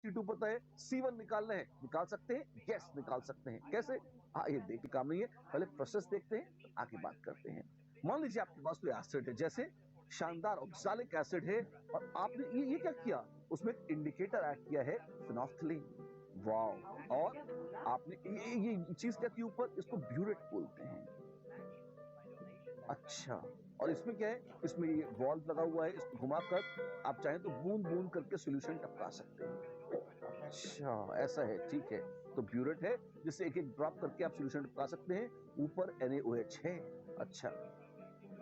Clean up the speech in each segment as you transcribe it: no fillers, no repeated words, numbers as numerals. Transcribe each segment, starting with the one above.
C2 पता है, C1 निकालना है, निकाल सकते हैं? यस, निकाल सकते हैं। कैसे? ये देख के काम नहीं है, पहले प्रोसेस देखते हैं, आगे बात करते हैं। मान लीजिए आपके पास कोई एसिड है, जैसे शानदार ऑक्सैलिक एसिड है, और आपने ये क्या किया? उसमें एक इंडिकेटर ऐड किया है, फिनोल्फ्थालीन। वाओ! और आपने ये चीज क्या थी ऊपर? इसको ब्यूरेट बोलते हैं। अच्छा, और इसमें क्या है? इसमें ये वॉल्व लगा हुआ है, इसको घुमाकर आप चाहें तो बूंद-बूंद करके सॉल्यूशन टपका सकते हैं। अच्छा, ऐसा है, ठीक है। तो ब्यूरेट है, जिससे एक-एक ड्रॉप करके आप सॉल्यूशन टपका सकते हैं। ऊपर NaOH है। अच्छा,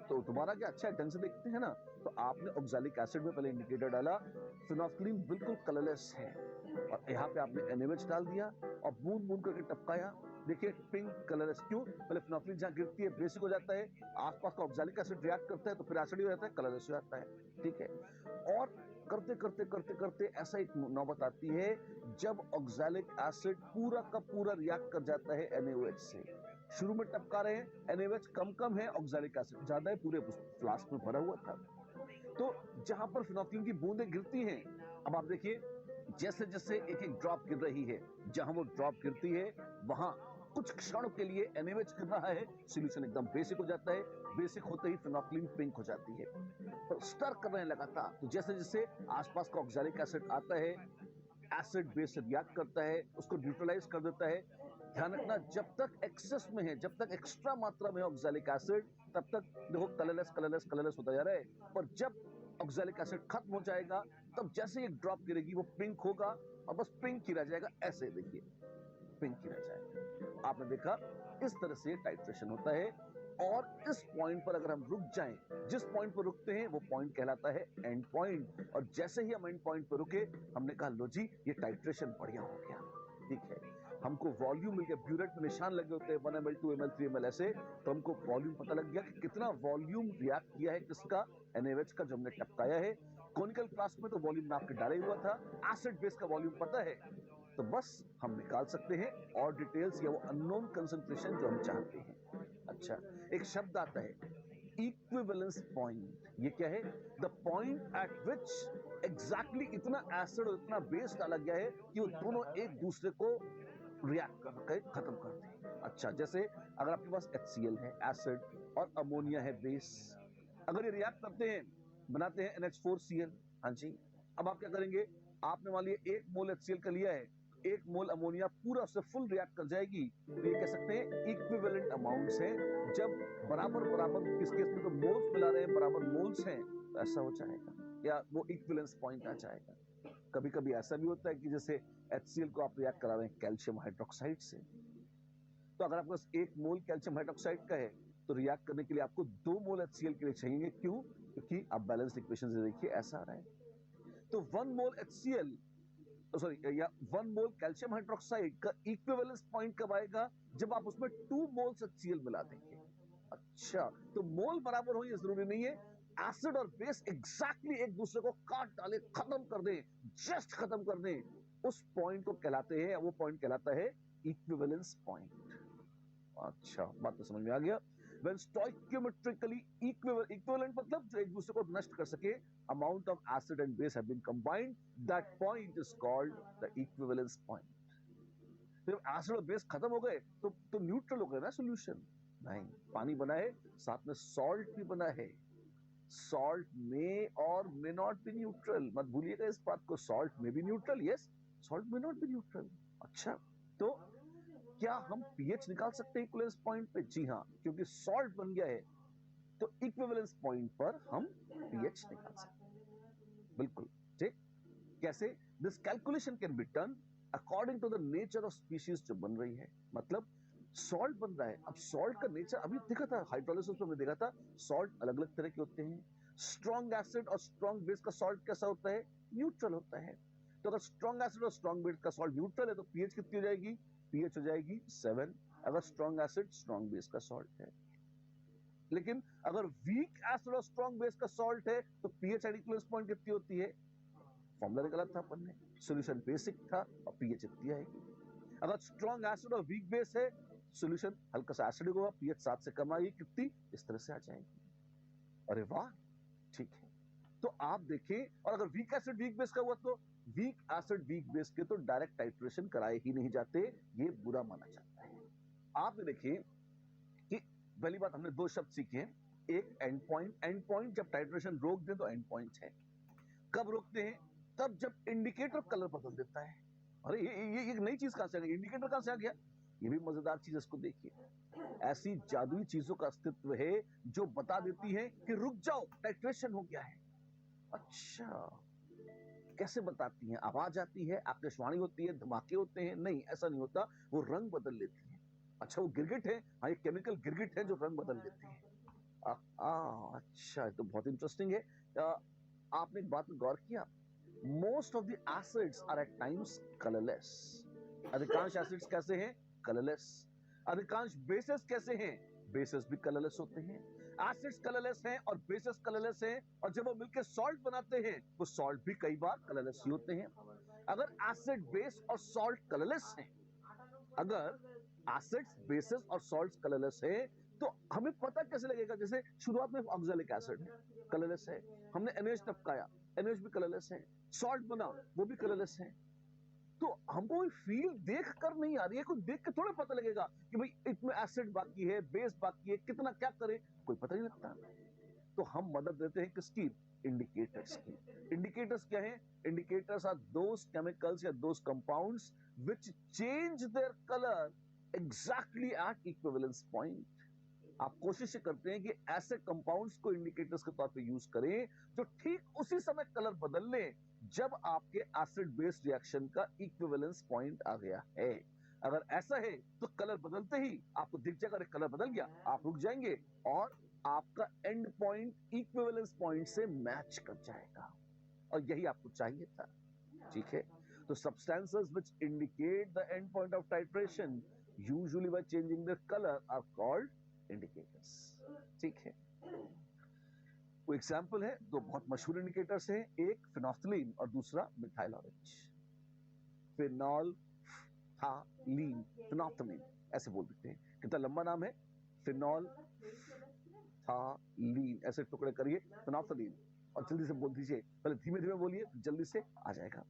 तो तुम्हारा क्या अच्छा है, ढंग से देखते हैं ना? तो आपने ऑक्सैलिक एसिड में पहले इंडिकेटर डाला, फिनोल्फ्थालीन बिल्कुल कलरलेस है, और यहाँ पे आपने NaOH डाल दिया और बूंद-बूंद करके टपकाया। देखिए पिंक कलरलेस, क्यों? पहले फिनोल्फ्थालीन जहाँ गिरती है बेसिक हो जाता है, आसपास का ऑक्सैलिक एसिड रिएक्ट करता है तो फिर एसिड हो जाता है, कलरलेस हो जाता है। ठीक है, और करते करते करते करते ऐसा एक नौबत आती है जब ऑक्सैलिक एसिड पूरा का पूरा रिएक्ट कर जाता है NaOH से। शुरू में टपका रहे हैं, NaOH कम कम है, ऑक्सैलिक एसिड ज्यादा है, पूरे फ्लास्क में भरा हुआ था। तो जहां पर फिनोल्फ्थालीन की बूंदें गिरती हैं, अब आप देखिए जैसे जैसे एक एक ड्रॉप गिर रही है, जहां वो ड्रॉप गिरती है वहां कुछ क्षणों के लिए NaOH गिर रहा है, सॉल्यूशन एकदम बेसिक हो जाता है। बेसिक होते ही फिनोल्फ्थालीन पिंक हो जाती है। तो स्टर कर रहे हैं लगातार, तो जैसे जैसे आसपास का ऑक्सैलिक एसिड आता है, एसिड बेस से रिएक्ट करता है, उसको न्यूट्रलाइज कर देता है। ध्यान रखना, जब तक एक्सेस में है, जब तक एक्स्ट्रा मात्रा में ऑक्सैलिक एसिड, तब तक देखो कलरलेस कलरलेस कलरलेस होता जा रहा है। पर जब ऑक्सैलिक एसिड खत्म हो जाएगा, तब जैसे एक ड्रॉप गिरेगी वो पिंक होगा, और बस पिंक ही रह जाएगा। ऐसे देखिए, पिंक ही रह जाएगा। आपने देखा, इस तरह से टाइट्रेशन होता है। और इस पॉइंट पर अगर हम रुक जाएं, जिस पॉइंट पर रुकते हैं वो पॉइंट कहलाता है एंड पॉइंट। और जैसे ही हम एंड पॉइंट पर रुके, हमने कहा लो जी, ये टाइट्रेशन बढ़िया हो गया। ठीक है, हमको वॉल्यूम मिल गया, ब्यूरेट में निशान लगे होते हैं 1 ml 2 ml 3 ml ऐसे, तो हमको वॉल्यूम पता लग गया कि कितना वॉल्यूम रिएक्ट किया है, किसका? NaOH का, जो हमने टपकाया है। कॉनिकल फ्लास्क में तो वॉल्यूम नाप के डाला हुआ था, एसिड बेस का वॉल्यूम पता है, तो बस हम निकाल सकते हैं और डिटेल्स या वो अननोन कंसंट्रेशन जो हम चाहते हैं। अच्छा, एक शब्द आता है इक्विवेलेंस पॉइंट। ये क्या है? The point eight which exactly इतना एसिड और इतना बेस डाला गया है कि वो दोनों एक दूसरे को रिएक्ट करके खत्म कर दें। अच्छा, जैसे अगर आपके पास HCl है एसिड और अमोनिया है बेस, अगर ये रिएक्ट करते हैं, बनाते हैं NH4Cl। हाँ जी, अब आप क्या करेंगे? आपने मान लिया 1 मोल HCl का लिया है, 1 मोल अमोनिया पूरा उससे फुल रिएक्ट कर जाएगी, तो ये कह सकते हैं इक्विवेलेंट अमाउंट्स हैं। जब बराबर बराबर, इस केस में तो मोल्स मिला रहे हैं, बराबर मोल्स हैं, तो ऐसा हो जाएगा, या वो इक्विवेलेंस पॉइंट आ जाएगा। कभी कभी ऐसा भी होता है कि जैसे HCl को आप रिएक्ट करा रहे हैं कैल्शियम हाइड्रोक्साइड से, तो अगर आपके पास 1 मोल कैल्शियम हाइड्रोक्साइड का है, तो रिएक्ट करने के लिए आपको 2 मोल HCl के लिए चाहिए। क्यों? क्योंकि आप बैलेंस इक्वेशन से देखिए, ऐसा आ रहा है। तो 1 मोल HCl, सॉरी, या 1 मोल कैल्शियम हाइड्रोक्साइड का इक्विवेलेंस पॉइंट कब आएगा? जब आप उसमें 2 मोल्स HCl मिला देंगे। अच्छा, तो मोल बराबर हो ये जरूरी नहीं है, एसिड और बेस एग्जैक्टली एक दूसरे को काट डाले, खत्म कर दें, जस्ट खत्म कर दें, उस पॉइंट को कहलाते हैं, वो पॉइंट कहलाता है इक्विवेलेंस पॉइंट। अच्छा, बात तो समझ में आ गया। When stoichiometrically equivalent मतलब जो एक दूसरे को नष्ट कर सके, amount of acid and base have been combined, that point is called the equivalence point. जब एसिड और बेस खत्म हो गए, तो न्यूट्रल हो गए ना सॉल्यूशन? नहीं, पानी बना है, साथ में सॉल्ट भी बना है। सॉल्ट में और मे नॉट बी न्यूट्रल, मत भूलिएगा इस बात को। सॉल्ट में भी न्यूट्रल, यस, सॉल्ट में नॉट बी न्यूट्रल। अच्छा, तो क्या हम पीएच निकाल सकते हैं इक्विवेलेंस पॉइंट पे? जी हाँ, क्योंकि सॉल्ट बन गया है, तो इक्विवेलेंस पॉइंट पर हम पीएच निकाल सकते हैं। बिल्कुल ठीक। कैसे? This calculation can be done according to the nature of species जो बन रही है। मतलब सॉल्ट बन रहा है, अब सॉल्ट का नेचर अभी देखा था, हाइड्रोलिसिस में हमने देखा था, सॉल्ट अलग अलग तरह के होते हैं। स्ट्रॉन्ग एसिड और स्ट्रॉन्ग बेस का सॉल्ट कैसा होता है? न्यूट्रल होता है। तो अगर स्ट्रॉन्ग एसिड और स्ट्रॉन्ग बेस का सॉल्ट न्यूट्रल है, तो पीएच कितनी हो जाएगी? पीएच हो जाएगी 7। अगर स्ट्रॉन्ग एसिड स्ट्रॉन्ग बेस का सॉल्ट है। लेकिन अगर वीक एसिड और स्ट्रॉन्ग बेस का सॉल्ट है, तो पीएच एंड इक्विवेलेंस पॉइंट कितनी होती है? फॉर्मूला निकाला था अपन ने, सॉल्यूशन बेसिक था और पीएच इतनी आएगी। अगर स्ट्रॉन्ग एसिड और वीक बेस है, सॉल्यूशन हल्का सा एसिडिक होगा, पीएच 7 से कम आएगी, कितनी? इस तरह से आ जाएगी। अरे वाह, ठीक है। तो आप देखें, और अगर वीक एसिड वीक बेस का हुआ, तो वीक एसिड वीक बेस के तो डायरेक्ट टाइट्रेशन कराए ही नहीं जाते, ये बुरा माना जाता है। आप देखिए कि पहली बात हमने दो शब्द सीखे हैं, एक एंड पॉइंट। एंड पॉइंट जब टाइट्रेशन रोक दे तो एंड पॉइंट है। कब रोकते हैं? तब जब इंडिकेटर कलर बदल देता है। अरे ये एक नई चीज कहां से आ गई, इंडिकेटर कहां से आ गया? ये भी मजेदार चीज, इसको देखिए। ऐसी जादुई चीजों का अस्तित्व है जो बता देती है कि रुक जाओ, टाइट्रेशन हो गया है। अच्छा, कैसे बताती हैं? आवाज आती है, आकाशवाणी होती है, धमाके होते हैं? नहीं, ऐसा नहीं होता, वो रंग बदल लेती है। अच्छा, वो गिरगिट है? हाँ, ये केमिकल गिरगिट है जो रंग बदल लेती है। अच्छा, तो बहुत इंटरेस्टिंग है। आपने एक बात में गौर किया? Most of the acids are at times colourless. अधिकांश एसिड्स कैसे हैं? कलरलेस। अधिकांश बेसेस कैसे हैं? बेसेस भी कलरलेस होते हैं। एसिड्स कलरलेस हैं और बेसेस कलरलेस हैं, और जब वो मिलकर सॉल्ट बनाते हैं वो सॉल्ट भी कई बार कलरलेस ही होते हैं। अगर एसिड बेस और सॉल्ट कलरलेस हैं, अगर एसिड्स बेसेस और सॉल्ट्स कलरलेस हैं, तो हमें पता कैसे लगेगा? जैसे शुरुआत में ऑक्सैलिक एसिड है, कलरलेस है, हमने NH टपकाया, NH भी कलरलेस है, सॉल्ट बना, वो भी कलरलेस है। तो हमको फील देख कर नहीं आ रही है, कोई देख के थोड़ा पता लगेगा कि भाई इसमें एसिड बाकी है, बेस बाकी है, कितना क्या करें, कोई पता नहीं लगता। तो हम मदद देते हैं किसकी? इंडिकेटर्स की। इंडिकेटर्स क्या है? इंडिकेटर्स आर दोस केमिकल्स या दोस compounds which change their color exactly at equivalence point। आप कोशिश करते हैं कि ऐसे कंपाउंड्स को इंडिकेटर्स के तौर पे यूज करें जो ठीक उसी समय कलर बदल लें जब आपके एसिड बेस रिएक्शन का इक्विवेलेंस पॉइंट आ गया है। अगर ऐसा है तो कलर बदलते ही आपको दिख जाएगा, कलर बदल गया, आप रुक जाएंगे और आपका एंड पॉइंट इक्विवेलेंस पॉइंट से मैच कर जाएगा, और यही आपको चाहिए था। ठीक है, तो substances which indicate the end point of titration usually by changing their color are called indicators। ठीक है, वो एग्जाम्पल है, दो बहुत मशहूर इंडिकेटर्स हैं, एक फिनोफ्थलीन और दूसरा मिथाइल ऑरेंज। फिनोल्फथालीन, फिनोफ्थलीन ऐसे बोल देते हैं, कितना लंबा नाम है, फिनोल्फथालीन। ऐसे टुकड़े करिए, फिनोफ्थलीन, और जल्दी से बोल दीजिए, पहले धीमे धीमे बोलिए, जल्दी से आ जाएगा।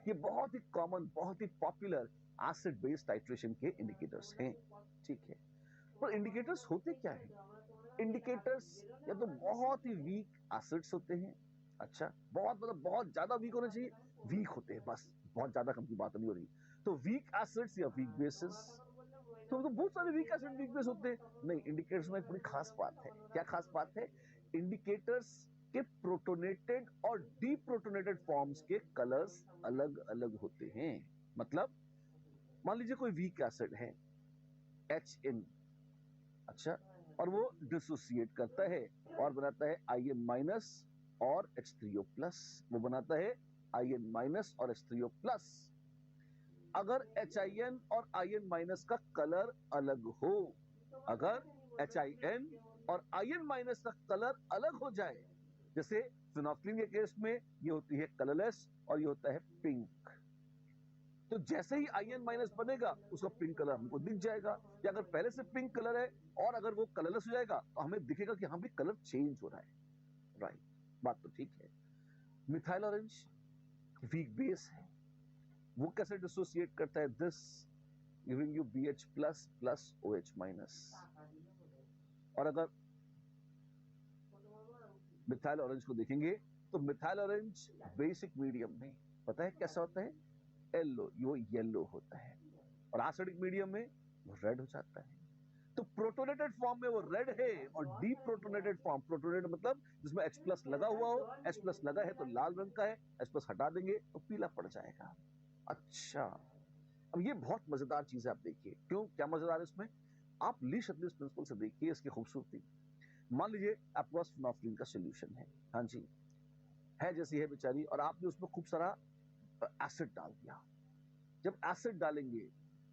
ये बहुत ही कॉमन, बहुत ही पॉपुलर एसिड बेस टाइट्रेशन के इंडिकेटर्स हैं। ठीक है, पर इंडिकेटर्स होते क्या है? इंडिकेटर्स या तो बहुत ही वीक एसिड्स होते हैं। अच्छा, बहुत मतलब बहुत ज्यादा वीक होना चाहिए, वीक होते हैं बस, बहुत ज्यादा कम की बात नहीं हो रही। तो वीक एसिड्स या वीक बेसिस, तो बहुत सारे वीक एसिड वीक बेस होते हैं। नहीं, इंडिकेटर्स में एक बड़ी खास बात है। क्या खास बात है? इंडिकेटर्स के प्रोटोनेटेड और डीप्रोटोनेटेड फॉर्म्स के कलर्स अलग अलग होते हैं। मतलब मान लीजिए कोई वीक एसिड है HN, अच्छा, और वो डिसोसिएट करता है और बनाता है In- और H3O+, वो बनाता है In- और H3O+। अगर HIN और In- का कलर अलग हो, अगर HIN और In- का कलर अलग हो जाए, जैसे फिनोफ्थलीन के केस में ये होती है कलरलेस और ये होता है पिंक, तो जैसे ही In- बनेगा उसका पिंक कलर हमको दिख जाएगा। या अगर पहले से पिंक कलर है और अगर वो कलरलेस हो जाएगा तो हमें दिखेगा कि हाँ भी कलर चेंज हो रहा है। राइट, बात तो ठीक है। मिथाइल ऑरेंज वीक बेस है, वो कैसे डिसोसिएट करता है? This giving you BH+ plus OH-। और अगर मिथाइल ऑरेंज को देखेंगे तो मिथाइल ऑरेंज बेसिक मीडियम में पता है कैसा होता है? येलो होता है, और एसिडिक मीडियम में वो रेड हो जाता है। तो प्रोटोनेटेड फॉर्म में वो रेड है, और डीप्रोटोनेटेड फॉर्म, प्रोटोनेटेड मतलब जिसमें H+ लगा हुआ हो, H+ लगा है तो लाल रंग का है, H+ हटा देंगे तो पीला पड़ जाएगा। अच्छा, अब ये बहुत मजेदार चीज है, आप देखिए क्यों, क्या मजेदार है इसमें? आप ली शतलिस प्रिंसिपल से देखिए इसकी खूबसूरती। मान लीजिए आपके पास फिनोफ्थलीन का सोल्यूशन है, हाँ जी, है जैसी है बेचारी, और आपने उसमें खूब सारा एसिड डाल दिया। जब एसिड डालेंगे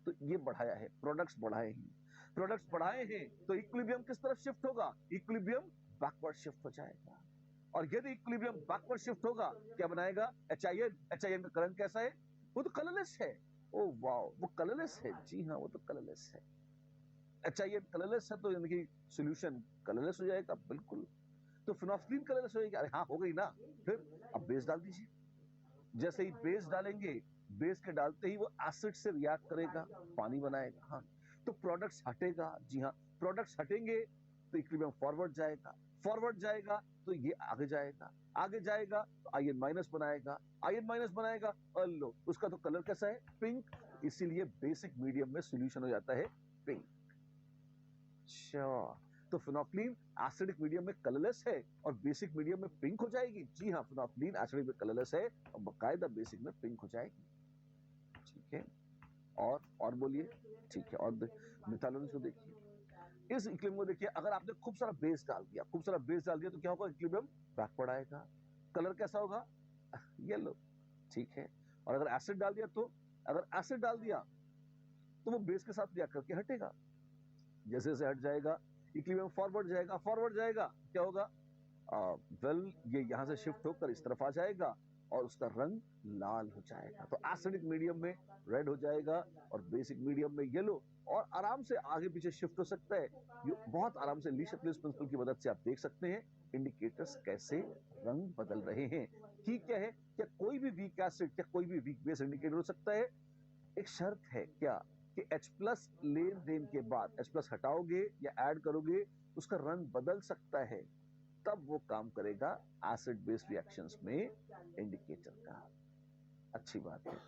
तो ये बढ़ाया है, प्रोडक्ट्स बढ़ाए हैं, प्रोडक्ट्स बढ़ाए हैं तो इक्विलिब्रियम किस तरफ शिफ्ट होगा? इक्विलिब्रियम बैकवर्ड शिफ्ट हो जाएगा। और यदि इक्विलिब्रियम बैकवर्ड शिफ्ट होगा, क्या बनाएगा? HIN का करंट कैसा है? वो तो कलरलेस है। ओ वाओ, वो कलरलेस है, जी हाँ, वो तो कलरलेस है। HIN कलरलेस है तो यानी कि सॉल्यूशन कलरलेस हो जाएगा, बिल्कुल। तो फिनोफ्थलीन कलरलेस हो जाएगी, अरे हाँ हो गई ना, फिर अब बेस डाल दीजिए, जैसे ही बेस डालेंगे, बेस के डालते ही वो एसिड से रिएक्ट करेगा, पानी बनाएगा। हाँ, तो प्रोडक्ट्स हटेगा। जी हाँ, प्रोडक्ट्स हटेंगे तो इक्विलिब्रियम फॉरवर्ड जाएगा, फॉरवर्ड जाएगा तो ये आगे जाएगा, आगे जाएगा तो आयन माइनस बनाएगा, आयन माइनस बनाएगा। लो, उसका तो कलर कैसा है? पिंक। इसीलिए बेसिक मीडियम में सॉल्यूशन हो जाता है पिंक। अच्छा, तो फिनोफ्लीन एसिडिक मीडियम में कलरलेस है और बेसिक मीडियम में पिंक हो जाएगी। जी हाँ, फिनोफ्लीन एसिडिक में कलरलेस है और बकायदा बेसिक में पिंक हो जाएगी। ठीक है, और बोलिए। ठीक है, और मिथाइलोन को देखिए। इस इक्विलिब्रियम को देखिए, अगर आपने खूब सारा बेस डाल दिया, खूब सारा बेस डाल दिया तो क्या होगा? इक्विलिब्रियम बैकवर्ड आएगा। कलर कैसा होगा? येलो। ठीक है, और अगर एसिड डाल दिया तो, अगर एसिड डाल दिया तो वो बेस के साथ रिएक्ट करके हटेगा। जैसे जैसे हट जाएगा इक्विलिब्रियम फॉरवर्ड जाएगा, फॉरवर्ड जाएगा, क्या होगा? वेल, ये यहां से शिफ्ट होकर इस तरफ आ जाएगा और उसका रंग लाल हो जाएगा। तो एसिडिक मीडियम में रेड हो जाएगा और बेसिक मीडियम में येलो, और आराम से आगे पीछे शिफ्ट हो सकता है। ये बहुत आराम से ली शक्लिस प्रिंसिपल की मदद से आप देख सकते हैं इंडिकेटर्स कैसे रंग बदल रहे हैं। ठीक क्या है? क्या कोई भी वीक एसिड, क्या कोई भी वीक बेस इंडिकेटर हो सकता है? एक शर्त है क्या कि H प्लस लेन देन के बाद H प्लस हटाओगे या ऐड करोगे, उसका रंग बदल सकता है, तब वो काम करेगा एसिड बेस रिएक्शंस में इंडिकेटर का। अच्छी बात है।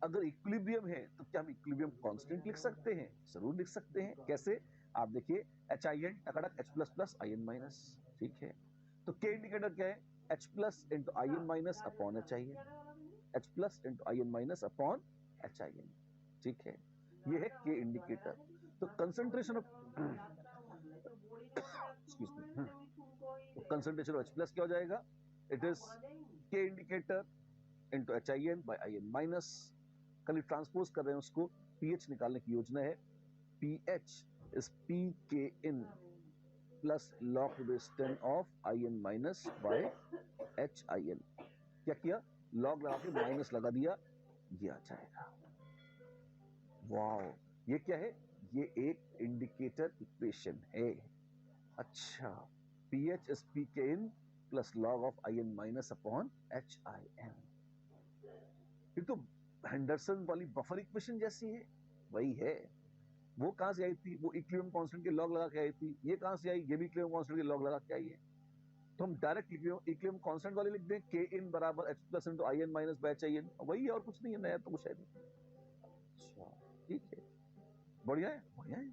अगर इक्विलिब्रियम है तो क्या हम इक्विलिब्रियम कांस्टेंट लिख सकते हैं? जरूर लिख सकते हैं। कैसे? आप देखिए, HIN टकड़क H plus plus IN minus. ठीक है, तो के इंडिकेटर क्या है? H plus into IN minus upon HIN, H plus into IN minus upon HIN। ठीक है, ये है के इंडिकेटर। तो कंसंट्रेशन ऑफ तो कंसंट्रेशन ऑफ H प्लस क्या हो जाएगा? इट इज के indicator into HIN by IN minus. कल ट्रांसपोज कर रहे हैं उसको, पीएच निकालने की योजना है। PH is PKin plus log to base 10 of IN minus by HIN। क्या किया? लॉग लगा के माइनस लगा दिया, ये आ जाएगा। वाओ, ये क्या है? ये एक इंडिकेटर इक्वेशन है। अच्छा, pH is PKin plus log of IN minus upon HIN। ये तो हेंडरसन वाली बफर इक्वेशन जैसी है। वही है। वो कहां से आई थी? वो इक्विलिब्रियम कांस्टेंट के लॉग लगा के आई थी। ये कहां से आई? ये भी इक्विलिब्रियम कांस्टेंट के लॉग लगा के आई है। तो हम डायरेक्ट इक्विलिब्रियम कांस्टेंट वाले लिख दें, के इन बराबर H plus into IN minus by HIN। वही है, और कुछ नहीं है, नया तो कुछ है नहीं। अच्छा, ठीक है, बढ़िया है, बढ़िया है,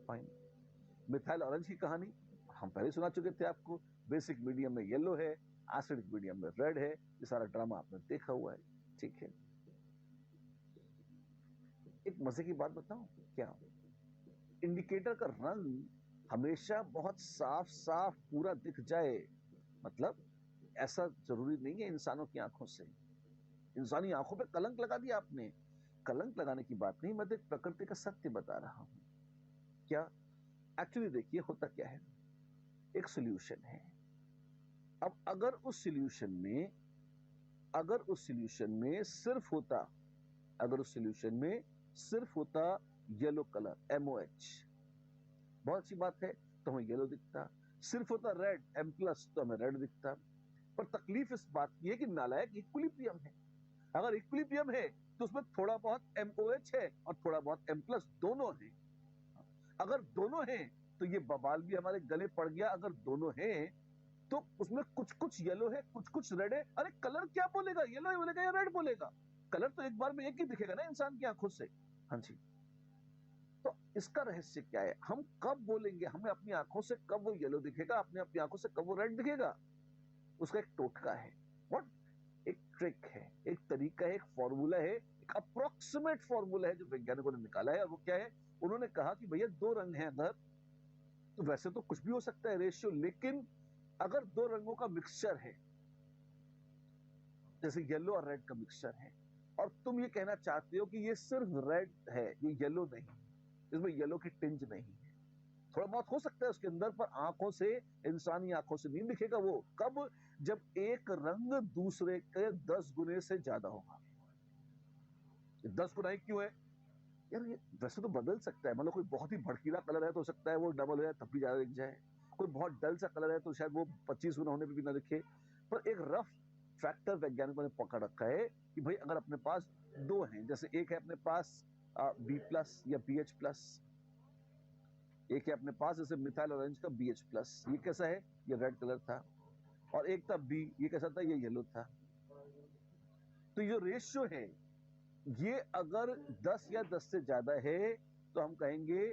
फाइन। मिथाइल ऑरेंज की कहानी हम पहले सुना चुके थे आपको। बेसिक मीडियम में येलो है, एसिडिक मीडियम में रेड है। ये सारा ड्रामा आपने देखा हुआ है। ठीक है, एक मजे की बात बताऊं क्या? इंडिकेटर का रंग हमेशा बहुत साफ साफ पूरा दिख जाए, मतलब ऐसा जरूरी नहीं है इंसानों की आंखों से। इंसानी आंखों पे कलंक लगा दिया आपने। कलंक लगाने की बात नहीं, मैं तो एक प्रकृति का सत्य बता रहा हूं। क्या? एक्चुअली देखिए, होता क्या है, एक सॉल्यूशन है। अब अगर उस सॉल्यूशन में सिर्फ होता, अगर उस सॉल्यूशन में सिर्फ होता येलो कलर MOH, बहुत सी बात है, तो हमें येलो दिखता। सिर्फ होता रेड M प्लस तो हमें रेड दिखता। पर तकलीफ इस बात की है कि नालायक इक्विलिब्रियम है। अगर इक्विलिब्रियम है तो उसमें थोड़ा बहुत MOH है और थोड़ा बहुत M प्लस, दोनों है। अगर दोनों हैं तो ये बवाल भी हमारे गले पड़ गया। अगर दोनों हैं तो उसमें कुछ कुछ येलो है, कुछ कुछ रेड है। अरे कलर क्या बोलेगा? येलो बोलेगा या रेड बोलेगा? कलर तो एक बार में एक ही दिखेगा ना इंसान की आंखों से। हाँ जी, तो इसका रहस्य क्या है? हम कब बोलेंगे, हमें अपनी आंखों से कब वो येलो दिखेगा, अपनी आंखों से कब वो रेड दिखेगा? उसका एक टोटका है। व्हाट? एक ट्रिक है, एक तरीका है, एक फॉर्मूला है, एक अप्रोक्सीमेट फॉर्मूला है जो वैज्ञानिकों ने निकाला है। और वो क्या है? उन्होंने कहा कि भैया दो रंग हैं अगर, तो वैसे तो कुछ भी हो सकता है रेशियो, लेकिन अगर दो रंगों का मिक्सचर है, जैसे येलो और रेड का मिक्सचर है, और तुम ये कहना चाहते हो कि ये सिर्फ रेड है, ये येलो नहीं, इसमें येलो की टिंज नहीं है, थोड़ा बहुत हो सकता है उसके अंदर, पर आंखों से, इंसानी आंखों से नहीं दिखेगा। वो कब? जब एक रंग दूसरे के 10 गुने से ज्यादा होगा। 10 गुना ही क्यों है यार? ये वैसे तो बदल सकता है, मतलब कोई बहुत ही भड़कीला कलर है तो हो सकता है वो डबल हो जाए तब भी ज्यादा दिख जाए। कोई बहुत डल सा कलर है तो शायद वो 25 गुना होने पर भी ना दिखे। पर एक रफ फैक्टर वैज्ञानिकों ने पकड़ रखा है कि भाई अगर अपने पास दो हैं, जैसे एक है अपने पास बी प्लस या बी एच प्लस, एक है अपने पास जैसे मिथाइल ऑरेंज का बी एच प्लस, ये कैसा है, ये रेड कलर था, और एक था बी, ये कैसा था, ये येलो था। तो ये रेशियो है, ये अगर 10 या 10 से ज्यादा है तो हम कहेंगे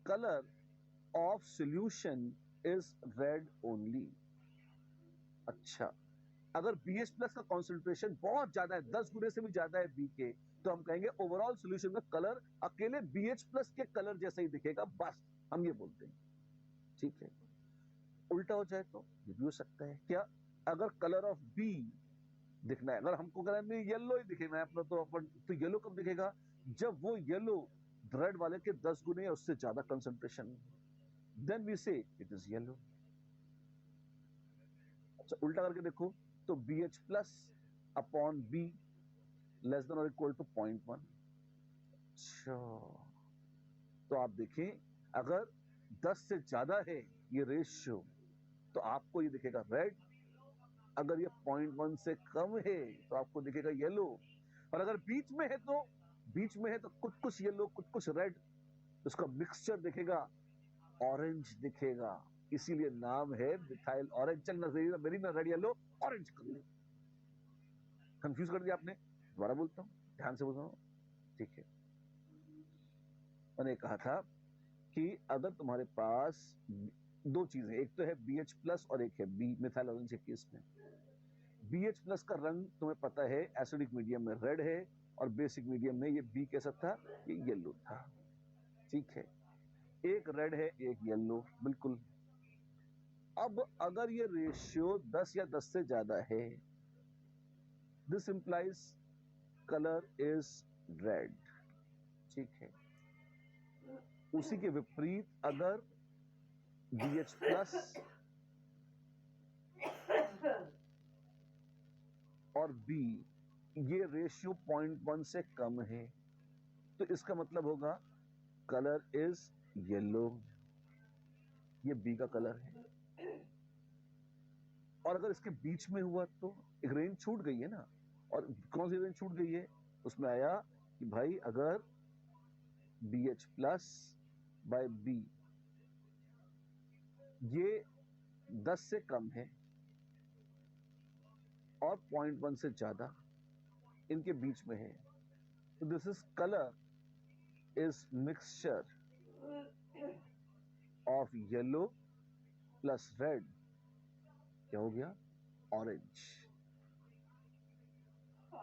colour of solution is red only. अच्छा, अगर BH प्लस का कॉन्सेंट्रेशन बहुत ज्यादा है, 10 गुने से भी ज्यादा है बी के, तो हम कहेंगे ओवरऑल सॉल्यूशन का कलर अकेले BH प्लस के कलर जैसा ही दिखेगा, बस हम ये बोलते हैं। ठीक है, उल्टा हो जाए तो ये भी हो सकता है। क्या, अगर कलर ऑफ बी दिखना है, अगर हमको कहना है येलो ही दिखेगा है अपना, तो अपन तो येलो कब दिखेगा, जब वो येलो रेड वाले के 10 गुने या उससे ज्यादा कंसंट्रेशन, देन वी से इट इज येलो। अच्छा, उल्टा करके देखो तो BH plus upon be less than और इक्वल टू 0.1। अच्छा, तो आप देखें अगर 10 से ज्यादा है ये रेशियो तो आपको ये दिखेगा रेड, अगर ये 0.1 से कम है तो आपको दिखेगा येलो, और अगर बीच में है तो कुछ कुछ येलो कुछ कुछ रेड, उसका मिक्सचर दिखेगा, ऑरेंज दिखेगा, इसीलिए नाम है मिथाइल ऑरेंज। चल ना मेरी ना रेड येलो ऑरेंज कर ले, कंफ्यूज कर दिया आपने, दोबारा बोलता हूं, ध्यान से बोलता हूं। ठीक है, मैंने कहा था कि अगर तुम्हारे पास दो चीजें, एक तो है BH प्लस और एक है बी, मिथाइल ऑरेंज के केस में BH प्लस का रंग तुम्हें पता है एसिडिक मीडियम में रेड है, और बेसिक मीडियम में ये बी कैसा था, ये येलो था। ठीक है, एक रेड है एक येलो, बिल्कुल। अब अगर ये रेशियो 10 या 10 से ज्यादा है, this implies colour is red. ठीक है, उसी के विपरीत अगर BH प्लस और बी ये रेशियो 0.1 से कम है, तो इसका मतलब होगा कलर इज येलो, ये बी का कलर है। और अगर इसके बीच में हुआ तो एक रेंज छूट गई है ना, और कौन सी रेंज छूट गई है, उसमें आया कि भाई अगर BH प्लस बाय बी ये 10 से कम है और 0.1 से ज्यादा इनके बीच में है, तो this is colour is mixture of yellow plus red, क्या हो गया, ऑरेंज।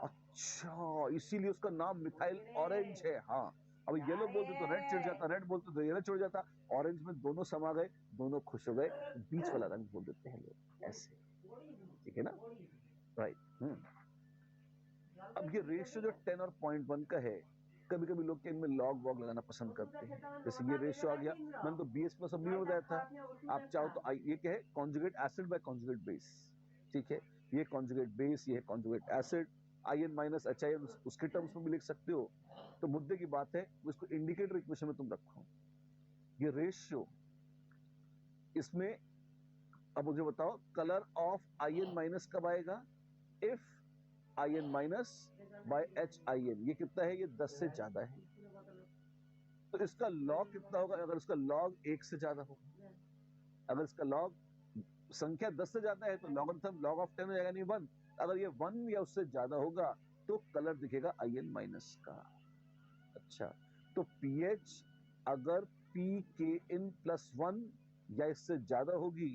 अच्छा, इसीलिए उसका नाम मिथाइल ऑरेंज है। हाँ, अब येलो बोलते तो रेड चिढ़ जाता, रेड बोलते तो येलो चिढ़ जाता, ऑरेंज में दोनों समा गए, दोनों खुश हो गए, बीच वाला रंग बोल देते हैं लोग ऐसे। ठीक है ना, राइट। अब ये रेशियो जो 10 और 0.1 का है, कभी कभी लोग इनमें लॉग वॉग लगाना पसंद करते हैं, जैसे ये रेशियो आ गया, मैंने तो BH प्लस अब नहीं बताया था, आप चाहो तो ये क्या है, conjugate acid by conjugate base. ठीक है, ये कॉन्जुगेट बेस, ये conjugate acid, IN minus HIN उसके टर्म्स में भी लिख सकते हो। तो मुद्दे की बात है उसको इंडिकेटर इक्वेशन में तुम रखो, ये रेशियो, इसमें अब मुझे बताओ कलर ऑफ IN माइनस कब आएगा, if IN minus by HIN, ये कितना है, ये 10 से ज्यादा है, तो इसका लॉग कितना होगा, अगर इसका लॉग 1 से ज्यादा होगा, अगर इसका लॉग संख्या 10 से ज्यादा है तो लॉगरिथम लॉग ऑफ 10 हो जाएगा, नहीं 1, अगर ये 1 या उससे ज्यादा होगा तो कलर दिखेगा IN माइनस का। अच्छा, तो pH अगर PKN प्लस 1 या इससे ज्यादा होगी,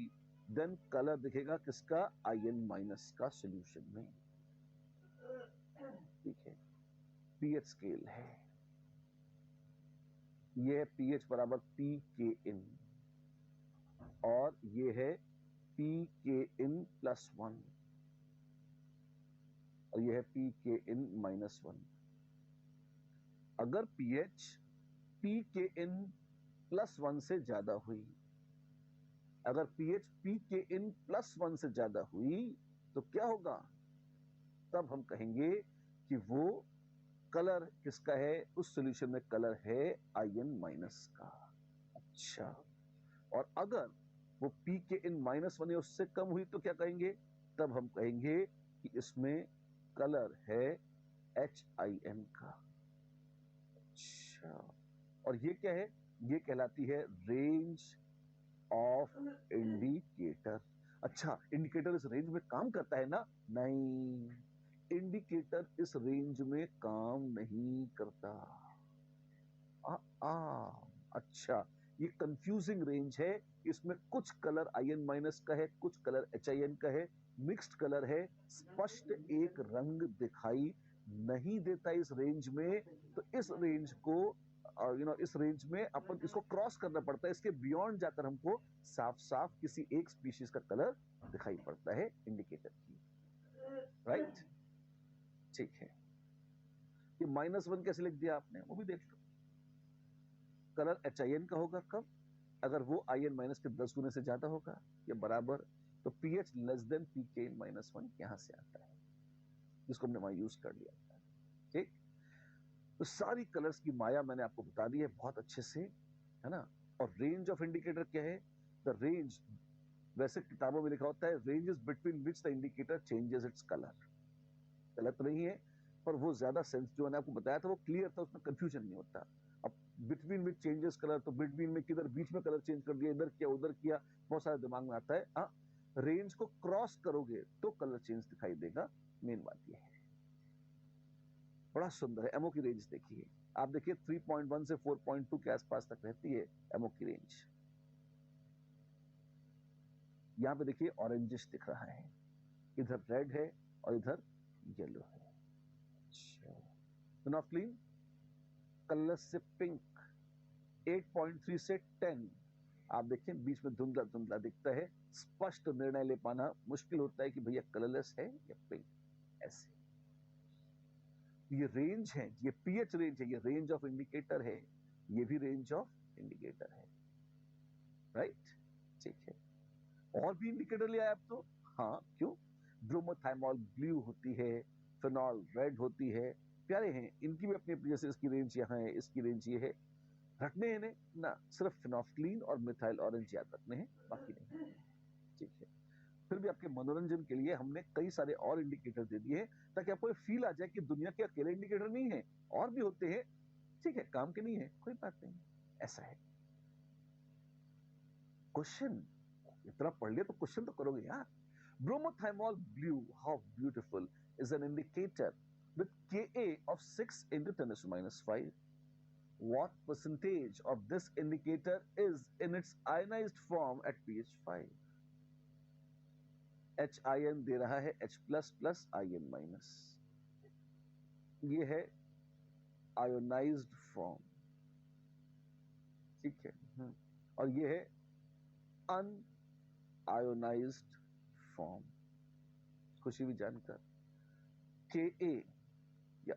देन कलर दिखेगा किसका, IN माइनस का सॉल्यूशन में। ठीक है, pH स्केल है, ये है pH बराबर PKN, और ये है PKN प्लस 1, और ये है PKN माइनस 1। अगर pH PKN प्लस 1 से ज्यादा हुई, अगर pH PKN प्लस 1 से ज्यादा हुई तो क्या होगा, तब हम कहेंगे कि वो कलर किसका है, उस सॉल्यूशन में कलर है IN माइनस का। अच्छा, और अगर वो PKN माइनस 1 या उससे कम हुई तो क्या कहेंगे, तब हम कहेंगे कि इसमें कलर है HIN का। अच्छा, और ये क्या है? ये कहलाती है रेंज ऑफ इंडिकेटर। अच्छा, इंडिकेटर इस रेंज में काम करता है ना? नहीं, इंडिकेटर इस रेंज में काम नहीं करता। आ, आ, अच्छा, ये कंफ्यूजिंग रेंज है। इसमें कुछ कलर IN माइनस का है, कुछ कलर HIN का है, मिक्स्ड कलर है, स्पष्ट एक रंग दिखाई नहीं देता इस रेंज में। तो इस रेंज को इस रेंज में अपन इसको क्रॉस करना पड़ता है। इसके बियॉन्ड जाकर हमको साफ साफ किसी एक स्पीशीज का कलर दिखाई पड़ता है इंडिकेटर की। राइट, ठीक है। ये -1 कैसे लिख दिया आपने, वो भी देख लो। कलर HIN का होगा कब? अगर वो IN माइनस के 10 गुने से ज्यादा होगा या बराबर, तो pH लेस देन pKn-1 यहां से आता है, जिसको हमने वहां यूज कर लिया था। ठीक, तो सारी कलर्स की माया मैंने आपको बता दी है बहुत अच्छे से, है ना। और रेंज ऑफ इंडिकेटर क्या है? द रेंज, वैसे किताबों में लिखा होता है range is between which the indicator changes its colour. गलत नहीं है, पर वो ज्यादा सेंस जो मैंने आपको बताया था वो क्लियर था, उसमें कंफ्यूजन नहीं होता। अब बिटवीन विच चेंजेस कलर, तो बिटवीन में किधर बीच में कलर चेंज कर दिया, इधर किया उधर किया, बहुत सारे दिमाग में आता है। रेंज को क्रॉस करोगे तो कलर चेंज दिखाई देगा, मेन बात ये है। बड़ा सुंदर है। एमओ की रेंज देखिए, आप देखिए 3.1 से 4.2 के आसपास तक रहती है एमओ की रेंज। यहां पे देखिए ऑरेंजिश दिख रहा है, इधर रेड है और इधर येलो है। फिनोफ्थलीन कलरलेस से पिंक 8.3 से 10। आप देखें बीच में धुंधला धुंधला दिखता है, स्पष्ट निर्णय ले पाना मुश्किल होता है कि भैया कलरलेस है या पिंक। ऐसे ये रेंज है, ये पीएच रेंज है, ये रेंज ऑफ इंडिकेटर है, ये भी रेंज ऑफ इंडिकेटर है। राइट, ठीक है। और भी इंडिकेटर ले आए आप तो। हाँ, क्यों? ब्रोमोथाइमॉल ब्लू होती है, फिनॉल रेड होती है, प्यारे हैं इनकी भी अपनी, जैसे इसकी रेंज यहाँ है, इसकी रेंज ये है। रखने हैं इन्हें ना, सिर्फ फिनोफ्थलीन और मिथाइल ऑरेंज याद रखने हैं, बाकी नहीं। ठीक है, फिर भी आपके मनोरंजन के लिए हमने कई सारे और इंडिकेटर दे दिए हैं, ताकि आपको फील आ जाए कि दुनिया के अकेले इंडिकेटर नहीं है, और भी होते हैं। ठीक है, काम के नहीं है, कोई बात नहीं, ऐसा है। क्वेश्चन इतना पढ़ लिया तो क्वेश्चन तो करोगे यार। Bromothymol blue, how beautiful, is an indicator with Ka of 6 into 10 to minus 5. What percentage of this indicator is in its ionized form at pH 5? HIN दे रहा है H plus plus IN minus, ये है ionised form. ठीक है, और ये है unionised form. खुशी भी जानकर Ka या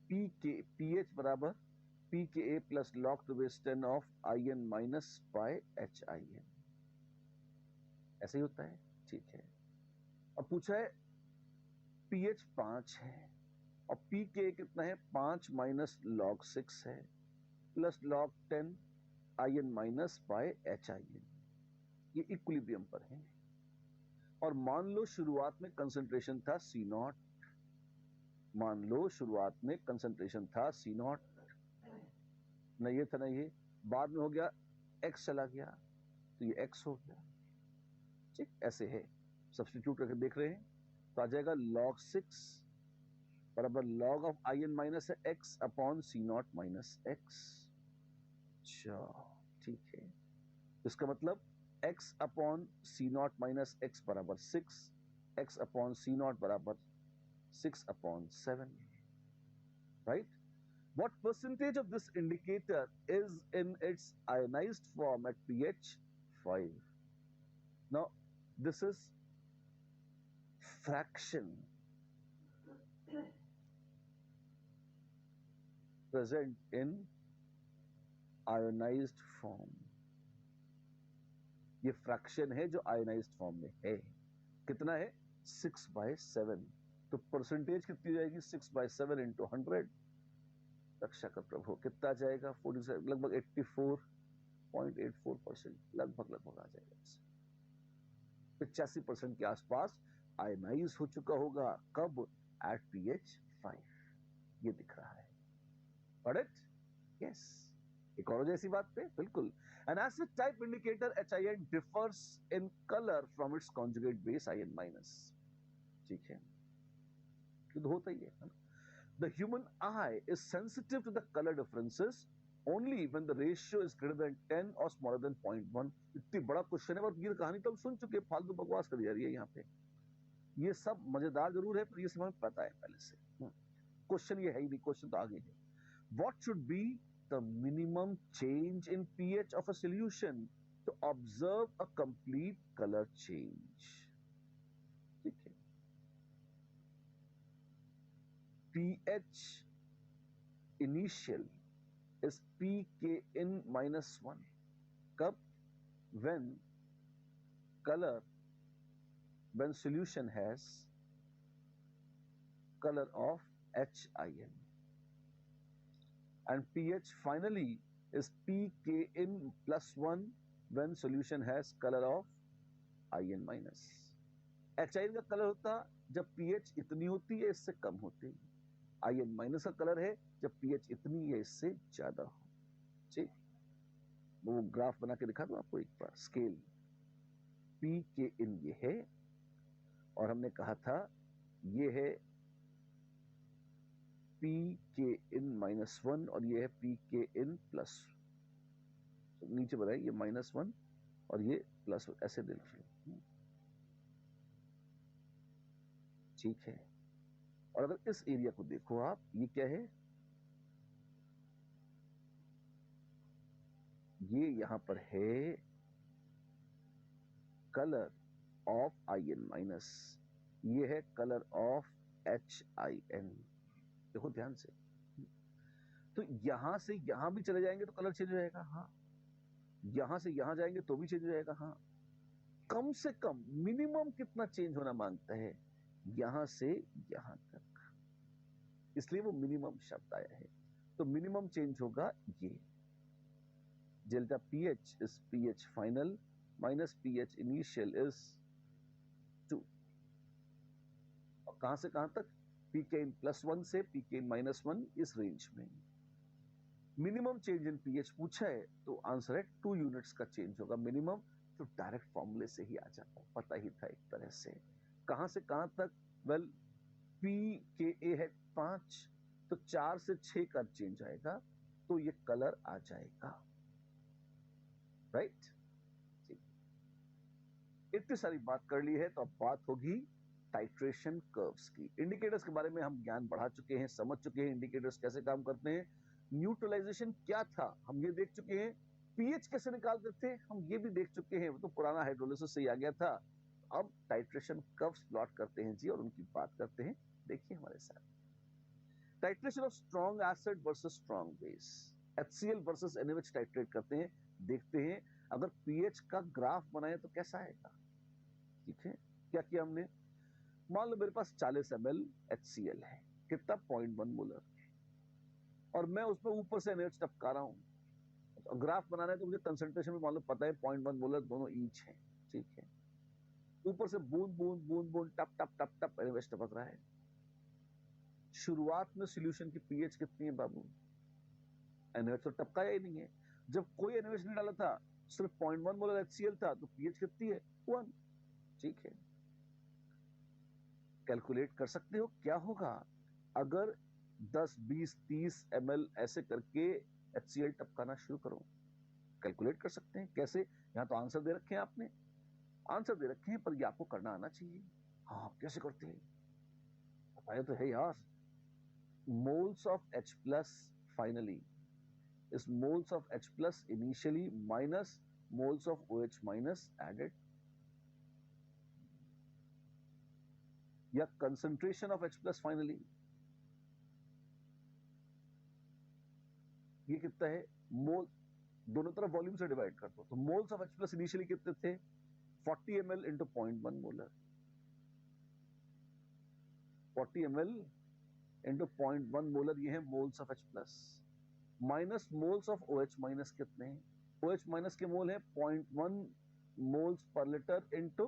pH बराबर pKa plus log to base 10 of IN minus by HIN, ऐसे ही होता है। ठीक है, अब पूछा है pH 5 है और pKa कितना है? 5 माइनस log 6 है plus log 10 IN minus by HIN, ये इक्विलिब्रियम पर है। और मान लो शुरुआत में कंसंट्रेशन था C0, मान लो शुरुआत में कंसंट्रेशन था C0, न ये था न ये, बाद में हो गया X चला गया तो ये X हो गया। ठीक, ऐसे है। सब्स्टिट्यूट करके देख रहे हैं तो आ जाएगा log 6 बराबर log ऑफ IN माइनस है X upon C0 minus X। अच्छा, ठीक है, इसका मतलब x upon C0 minus X बराबर 6, x अपॉन C0 बराबर 6 upon 7, right? What percentage of this indicator is in its ionized form at pH 5? Now, this is fraction present in ionized form. ये fraction है जो ionised form में है। कितना है? 6/7। तो परसेंटेज कितनी जाएगी? 6/7 इंटू 100। रक्षा कर प्रभु, कितना जाएगा? 47, लगभग 84.84%, लगभग आ जाएगा। 85% के आसपास आयनाइज हो चुका होगा, कब? एट pH 5, ये दिख रहा है। Got it? Yes. एक और जैसी बात पे बिल्कुल। An acid type indicator HIN differs in color from its conjugate base IN minus. ठीक है, तो होता ही है ना? The human eye is sensitive to the color differences only when the ratio is greater than 10 or smaller than 0.1. इतनी बड़ा question है, और ये कहानी तो हम सुन चुके हैं, फालतू बकवास कर जा रही है यहाँ पे। ये सब मजेदार जरूर है, पर ये सब हमें पता है पहले से। क्वेश्चन ये है ही नहीं, क्वेश्चन तो आगे है। What should be the minimum change in pH of a solution to observe a complete color change? ठीक है, pH initial is pKin minus 1. कब? When solution has color of HIN. And pH finally is pKin plus 1 when solution has color of IN minus. HIN का colour होता जब pH इतनी होती है, इससे कम होती है। IN माइनस का कलर है जब pH इतनी है, इससे ज्यादा हो। ठीक, वो ग्राफ बना के दिखा दूं आपको एक बार। स्केल pKin ये है, और हमने कहा था ये है pKin minus 1 और ये है pKin plus, तो नीचे बताए ये -1 और ये +1, ऐसे देख लो। ठीक है, और अगर इस एरिया को देखो आप, ये क्या है? ये यहां पर है कलर ऑफ IN माइनस, ये है कलर ऑफ HIN। देखो ध्यान से, तो यहां से यहां भी चले जाएंगे तो कलर चेंज हो जाएगा। हाँ, यहां से यहां जाएंगे तो भी चेंज हो जाएगा। हाँ, कम से कम मिनिमम कितना चेंज होना मांगता है? यहां से यहां तक, इसलिए वो मिनिमम शब्द आया है। तो मिनिमम चेंज होगा ये, delta pH is pH final minus pH initial is 2। और कहां से कहां तक? pKin plus 1 से pKin minus 1, इस रेंज में। मिनिमम चेंज इन pH पूछा है तो आंसर है 2 यूनिट्स का चेंज होगा मिनिमम। तो डायरेक्ट फॉर्मूले से ही आ जाता, पता ही था एक तरह से। कहां से कहां तक? वेल, pKa है 5, तो 4 से 6 का चेंज आएगा, तो ये कलर आ जाएगा। राइट? इतनी सारी बात कर ली है, तो अब बात होगी टाइट्रेशन कर्व्स की। इंडिकेटर्स के बारे में हम ज्ञान बढ़ा चुके हैं, समझ चुके हैं इंडिकेटर्स कैसे काम करते हैं। न्यूट्रलाइजेशन क्या था हम ये देख चुके हैं। पीएच कैसे निकालते थे हम ये भी देख चुके हैं, वो तो पुराना हाइड्रोलिसिस से ही आ गया था। अब टाइट्रेशन कर्व्स प्लॉट करते हैं जी, और उनकी बात करते हैं। देखिए हमारे साथ, titration of strong acid versus strong base, HCl versus NaOH titrate करते हैं। देखते हैं अगर पीएच का ग्राफ बनाए तो कैसा आएगा। ठीक है, क्या किया हमने? मान लो मेरे पास 40 ml HCl है, कितना? 0.1 मोलर, और मैं उसमें ऊपर से NaOH टपका रहा हूं। तो ग्राफ बनाना है तो मुझे कंसंट्रेशन में मान लो पता है 0.1 मोलर दोनों ईच है। ठीक है, ऊपर से बूंद बूंद बूंद बूंद टप टप टप टप NaOH टपक रहा है। शुरुआत में सॉल्यूशन की पीएच कितनी है बाबू? NaOH तो टपकाया ही नहीं है। जब कोई NaOH नहीं डाला था, सिर्फ 0.1 मोलर HCl था, तो पीएच कितनी है? 1। ठीक है, कैलकुलेट कर सकते हो क्या होगा अगर 10, 20, 30 ml ऐसे करके HCl टपकाना शुरू करो। कैलकुलेट कर सकते हैं कैसे? यहाँ तो आंसर दे रखे हैं, आपने आंसर दे रखे हैं, पर ये आपको करना आना चाहिए। हाँ, कैसे करते हैं बताया तो है यार। Moles of H plus finally is moles of H plus initially minus moles of OH minus added, या concentration of H plus finally, ये कितना है? मोल, दोनों तरफ वॉल्यूम से डिवाइड कर दो, तो moles of H plus initially कितने थे? 40 ml into 0.1 molar, 40 ml into 0.1 molar, ये है moles of H plus minus moles of OH minus कितने हैं? OH माइनस के मोल है 0.1 moles per litre into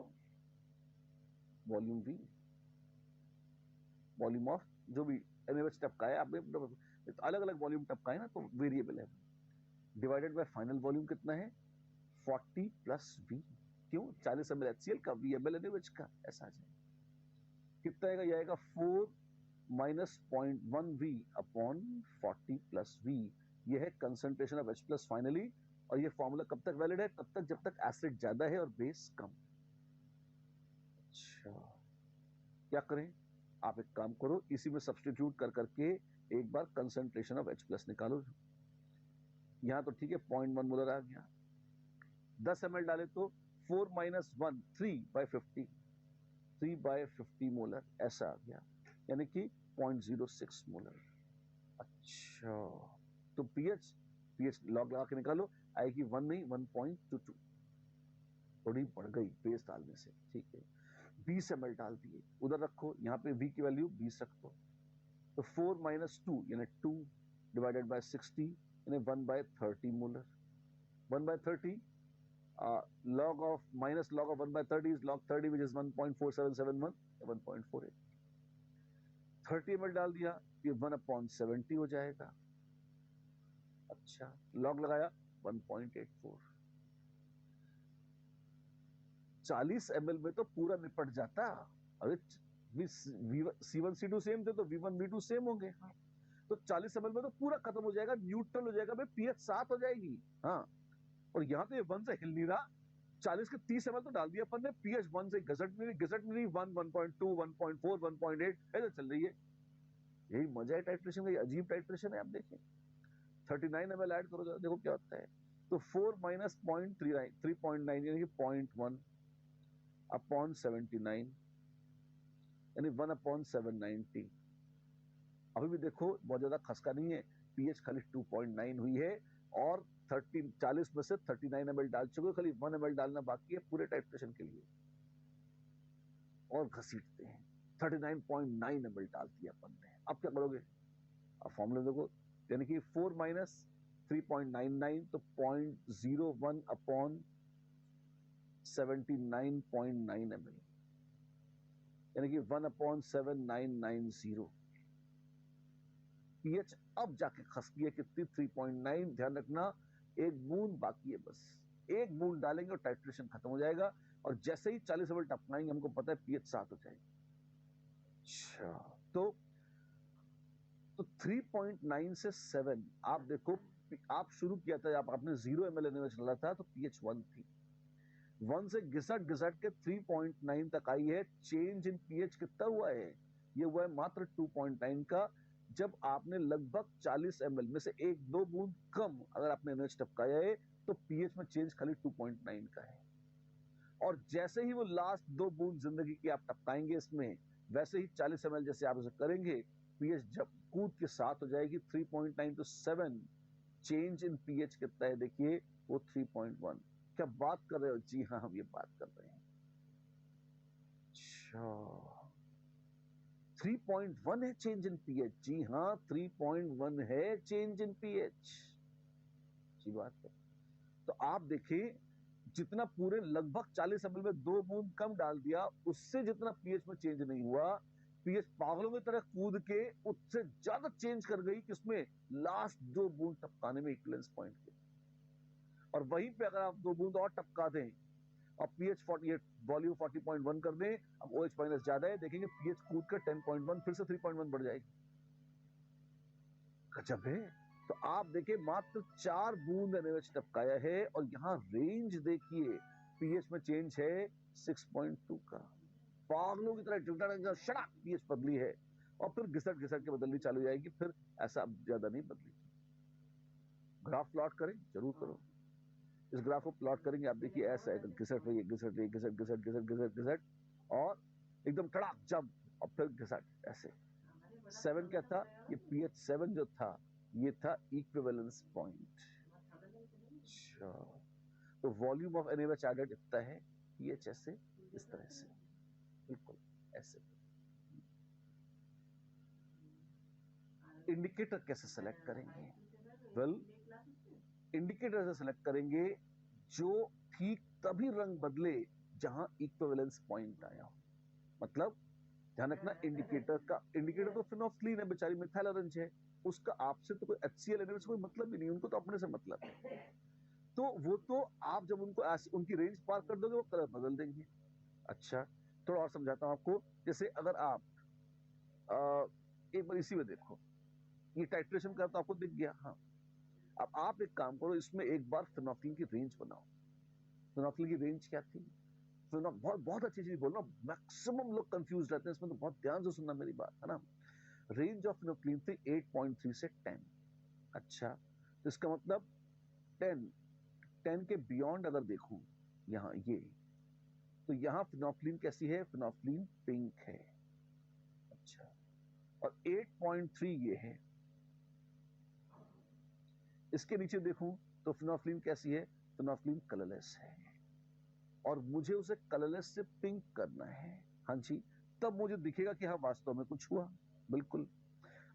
volume V, volume of जो भी NaOH टपका है, आपने अलग अलग वॉल्यूम टपका है ना, तो वेरिएबल है, डिवाइडेड बाय फाइनल वॉल्यूम कितना है 40 प्लस V। क्यों? 40 ml HCl का, V ml NaOH का, ऐसा आ जाएगा। कितना आएगा? ये आएगा 4 minus 0.1 V upon 40 plus V। ये है concentration of H plus finally, और ये फॉर्मूला कब तक वैलिड है? तब तक जब तक एसिड ज्यादा है और बेस कम। अच्छा, क्या करें? आप एक काम करो, इसी में सब्स्टिट्यूट कर करके एक बार कंसंट्रेशन ऑफ H प्लस निकालो। यहां तो ठीक है 0.1 मोलर आ गया, 10 ml डाले तो 4 माइनस 1 3/50, 3/50 मोलर ऐसा आ गया, यानी कि 0.06 मोलर। अच्छा, तो पीएच लॉग लगा के निकालो, आएगी 1 नहीं 1.22, थोड़ी बढ़ गई बेस डालने से, ठीक है। 20 ml डाल दिए, उधर रखो, यहाँ पे V की वैल्यू 20 रख दो, तो 4 माइनस 2 यानी 2 डिवाइडेड बाय 60 यानी 1/30 molar. 1/30 log of minus log of 1/30 is log 30, which is 1.4771, 1.48। 30 ml डाल दिया, ये 1/70 हो जाएगा। अच्छा, लॉग लगाया 1.84। 40 ml में तो पूरा निपट जाता। अरे C1 C2 सेम थे तो V1 V2 सेम होंगे, हाँ। तो 40 ml में तो पूरा खत्म हो जाएगा, न्यूट्रल हो जाएगा, भाई पीएच 7 हो जाएगी, हाँ। और यहाँ तो ये 1 से हिल नहीं रहा, 40 के 30 ml तो डाल दिया अपन ने, पीएच 1 से घसट नहीं 1, 1.2, 1.4, 1.8 ऐसे चल रही है। यही मजा है टाइट्रेशन का, अजीब टाइट्रेशन है। आप देखें 39 ml ऐड करो, देखो क्या होता है। तो 4 माइनस 3.9 यानी कि 0.1 अपॉन 79 यानी 1/790। अभी भी देखो बहुत ज्यादा खसका नहीं है, पीएच खाली 2.9 हुई है, और 40 में से 39 ml डाल चुके, खाली 1 ml डालना बाकी है पूरे टाइट्रेशन के लिए, और घसीटते हैं। 39.9 ml डाल दिया अपन ने, अब क्या करोगे? अब फॉर्मूला देखो, यानी कि 4 माइनस 3.99 तो 0.01 अपॉन 79.9 ml, यानी कि 1/7990। पीएच अब जाके खस गई है कितनी? 3.9। ध्यान रखना, एक बूंद बाकी है, बस एक बूंद डालेंगे और टाइट्रेशन खत्म हो जाएगा, और जैसे ही 40 ml टपकाएंगे हमको पता है पीएच 7 हो जाएगी। अच्छा, तो 3.9 से 7, आप देखो, आप शुरू किया था, आपने 0 ml NaOH डाला था तो पीएच 1 थी, 1 से घिसट के 3.9 तक आई है। चेंज इन पीएच कितना हुआ है? ये हुआ है मात्र 2.9 का। जब आपने लगभग 40 ml में से 1-2 बूंद कम अगर आपने NaOH टपकाया है तो पीएच में चेंज खाली 2.9 का है। और जैसे ही वो लास्ट 2 बूंद जिंदगी की आप टपकाएंगे इसमें, वैसे ही 40 ml जैसे आप उसे करेंगे, पीएच जब कूद के साथ हो जाएगी 3.9 to 7। चेंज इन पीएच कितना है देखिए, वो 3.1। क्या बात कर रहे हो? जी हाँ, हम ये बात कर रहे हैं। अच्छा, 3.1 है चेंज इन पीएच। जी हाँ, 3.1 है चेंज इन पीएच। अच्छी बात है। तो आप देखिए, जितना पूरे लगभग 40 ml में 2 बूंद कम डाल दिया, उससे जितना पीएच में चेंज नहीं हुआ, पीएच पागलों की तरह कूद के उससे ज्यादा चेंज कर गई किसमें? लास्ट 2 बूंद टपकाने में, इक्विवेलेंस पॉइंट के। और वहीं पे अगर आप 2 बूंद और टपका दें और पीएच 48 वॉल्यूम 40.1 कर दें, अब OH माइनस ज्यादा है, देखेंगे पीएच कूद कर 10.1 फिर से 3.1 बढ़ जाएगी। गजब है। तो आप देखिए, मात्र 4 बूंद NaOH टपकाया है, और यहाँ रेंज देखिए, पीएच में चेंज है 6.2 का। पागलों की तरह शड़ा पीएच बदली है, और फिर घिसट के बदलनी चालू हो जाएगी, फिर ऐसा ज्यादा नहीं बदलेगी। ग्राफ प्लॉट करें, जरूर करो। इस ग्राफ को प्लॉट करेंगे, आप देखिए ऐसा है, घिसट रही है, घिसट रही है, घिसट, और एकदम टड़ाक जब, और फिर घिसट, ऐसे। 7 क्या था? ये पीएच 7 जो था, ये था इक्विवेलेंस पॉइंट। अच्छा, तो वॉल्यूम ऑफ NaOH एडेड इतना है, पीएच ऐसे, इस तरह से, बिल्कुल ऐसे। इंडिकेटर कैसे सेलेक्ट करेंगे? वेल, इंडिकेटर से सेलेक्ट करेंगे जो ठीक तभी रंग बदले जहां इक्विवेलेंस पॉइंट आया हो। मतलब ध्यान रखना, इंडिकेटर तो फिनोफ्थलीन है, बेचारी मिथाइल ऑरेंज है, उसका आपसे तो कोई HCl एनएल से कोई मतलब ही नहीं, उनको तो अपने से मतलब है। तो वो तो आप जब उनको उनकी रेंज पार कर दोगे वो कलर बदल देंगे। अच्छा, थोड़ा और समझाता हूं आपको। जैसे अगर आप एक बार इसी में देखो, ये टाइट्रेशन का तो आपको दिख गया। हाँ, अब आप एक काम करो, इसमें एक बार फिनोफ्थलीन की रेंज बनाओ। फिनोफ्थलीन की रेंज क्या थी? बहुत बहुत अच्छी चीज बोल रहा हूँ, मैक्सिमम लोग कंफ्यूज रहते हैं इसमें, तो बहुत ध्यान से सुनना मेरी बात, है ना। रेंज ऑफ फिनोफ्थलीन थी 8.3 से 10। अच्छा, तो इसका मतलब 10 10 के बियॉन्ड अगर देखूं यहाँ ये, तो यहाँ फिनोफ्थलीन कैसी है? फिनोफ्थलीन पिंक है। अच्छा, और 8.3 ये है। इसके नीचे देखूं तो फिनोफ्थलीन कैसी है? फिनोफ्थलीन कलरलेस है, और मुझे उसे कलरलेस से पिंक करना है। हाँ जी, तब मुझे दिखेगा कि हाँ वास्तव में कुछ हुआ। बिल्कुल।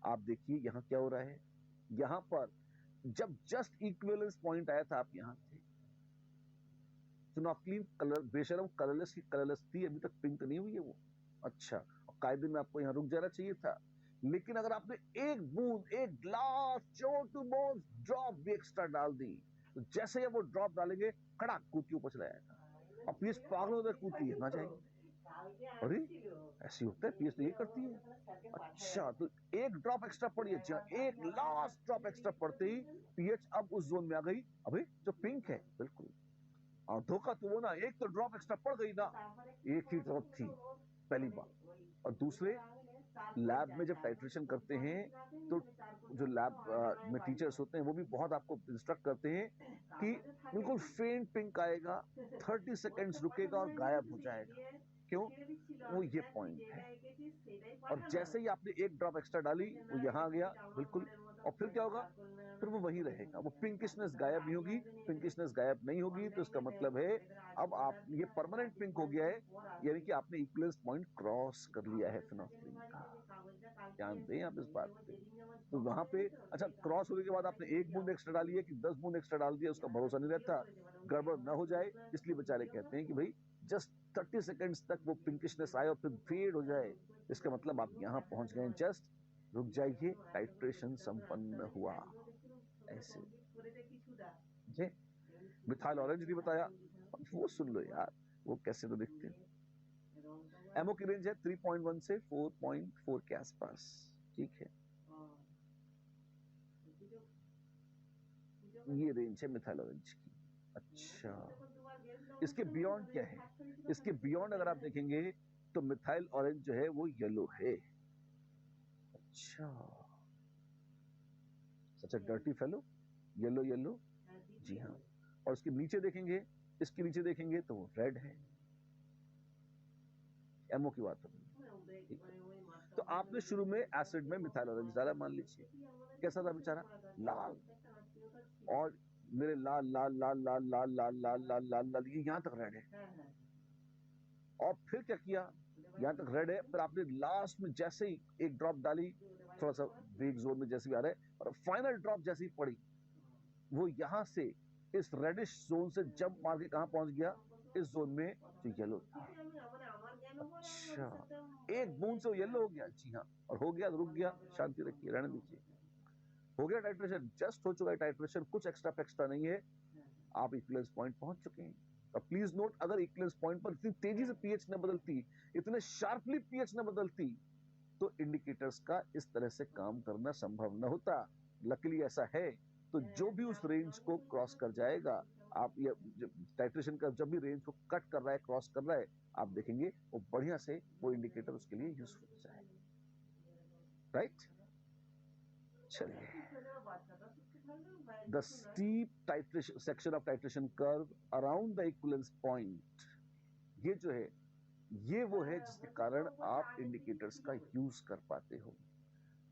आप देखिए यहाँ क्या हो रहा है, यहाँ पर जब जस्ट इक्विवेलेंस पॉइंट आया था, आप यहाँ थे, फिनोफ्थलीन कलर बेशरम कलरलेस की कलरलेस थी, अभी तक पिंक नहीं हुई है वो। अच्छा, और कायदे में आपको यहाँ रुक जाना चाहिए था, लेकिन अगर आपने एक बूंद, एक ग्लास छोटू बहुत ड्रॉप भी एक्स्ट्रा डाल दी, तो जैसे ही वो ड्रॉप डालेंगे, कड़ाक कूद के ऊपर चला जाएगा। और पीएच पागल होकर कूदती है, ना जाएगी। अरे ऐसी होता है, पीएच तो ये करती है। अच्छा, तो एक ड्रॉप एक्स्ट्रा पड़ी है, जहाँ एक लास्ट ड्रॉप एक्स्ट्रा पड़ते ही पीएच अब उस जोन में आ गई, अभी जो पिंक है। बिल्कुल। और धोखा तो वो ना, एक तो ड्रॉप एक्स्ट्रा पड़ गई ना, एक ही ड्रॉप थी पहली बार। और दूसरे, लैब में जब टाइट्रेशन करते हैं तो जो लैब में टीचर्स होते हैं वो भी बहुत आपको इंस्ट्रक्ट करते हैं कि बिल्कुल फेंट पिंक आएगा, 30 सेकेंड्स रुकेगा और गायब हो जाएगा। क्यों? वो ये पॉइंट है। और जैसे ही आपने एक ड्रॉप एक्स्ट्रा डाली, वो यहाँ आ गया। बिल्कुल। और फिर क्या होगा? फिर वो वही रहेगा, वो पिंकिशनेस गायब नहीं होगी। पिंकिशनेस गायब नहीं होगी तो इसका मतलब है अब आप ये परमानेंट पिंक हो गया है, यानी कि आपने इक्विवेलेंस पॉइंट क्रॉस कर लिया है फिनोफ्थलीन का। ध्यान दें आप इस बात पे। तो वहां पे अच्छा, क्रॉस होने के बाद आपने एक बूंद एक्स्ट्रा डाली है कि 10 बूंद एक्स्ट्रा डाल दिया, उसका भरोसा नहीं रहता, गड़बड़ ना हो जाए, इसलिए बेचारे कहते हैं कि भाई जस्ट 30 सेकेंड्स तक वो पिंकिशनेस आए और फिर फेड हो जाए। इसका मतलब आप यहाँ पहुंच गए, जस्ट रुक जाइए, टाइट्रेशन संपन्न हुआ। ऐसे जी, मिथाइल ऑरेंज नहीं बताया, वो सुन लो यार, वो कैसे तो दिखते हैं। एमओ की रेंज है 3.1 से 4.4 के आसपास। ठीक है, ये रेंज है मिथाइल ऑरेंज की। अच्छा, इसके बियॉन्ड क्या है? इसके बियॉन्ड अगर आप देखेंगे तो मिथाइल ऑरेंज जो है वो येलो है। अच्छा, such a dirty fellow, yellow yellow. जी हाँ, और उसके नीचे देखेंगे, इसके नीचे देखेंगे तो वो रेड है। एमओ की बात हो रही है। तो आपने शुरू में एसिड में मिथाइल ऑरेंज डाला, मान लीजिए, कैसा था बेचारा? लाल। और मेरे लाल लाल लाल लाल लाल लाल लाल लाल लाल लाल, ये यहां तक रेड है। और फिर क्या किया? यहां तक रेड है, फिर आपने लास्ट में जैसे ही एक ड्रॉप डाली, थोड़ा सा वेग जोन में जैसे भी आ रहा है, और फाइनल ड्रॉप जैसे ही पड़ी, वो यहां से इस रेडिश जोन से जंप मार के कहां पहुंच गया? इस जोन में जो येलो था। अच्छा, एक बूंद से वो येलो हो गया। जी हाँ, और हो गया, रुक गया, शांति रखिए, रहने दीजिए। हो गया टाइट्रेशन, जस्ट हो चुका है टाइट्रेशन, कुछ एक्स्ट्रा पैक्स्ट्रा नहीं है, आप इक्विवेलेंस पॉइंट पहुंच चुके हैं। अब प्लीज नोट, अगर इक्विवेलेंस पॉइंट पर इतनी तेजी से पीएच न बदलती, इतने शार्पली पीएच न बदलती, तो इंडिकेटर्स का इस तरह से काम करना संभव न होता। लकीली ऐसा है, तो जो भी उस रेंज को क्रॉस कर जाएगा, आप ये टाइट्रेशन का जब भी रेंज को कट कर रहा है, क्रॉस कर रहा है, आप देखेंगे वो बढ़िया से वो इंडिकेटर उसके लिए यूजफुल हो जाएगा। राइट, चलिए, the steep titration section of titration curve around the equivalence point, ये जो है, ये वो है जिसके कारण आप इंडिकेटर्स का यूज कर पाते हो।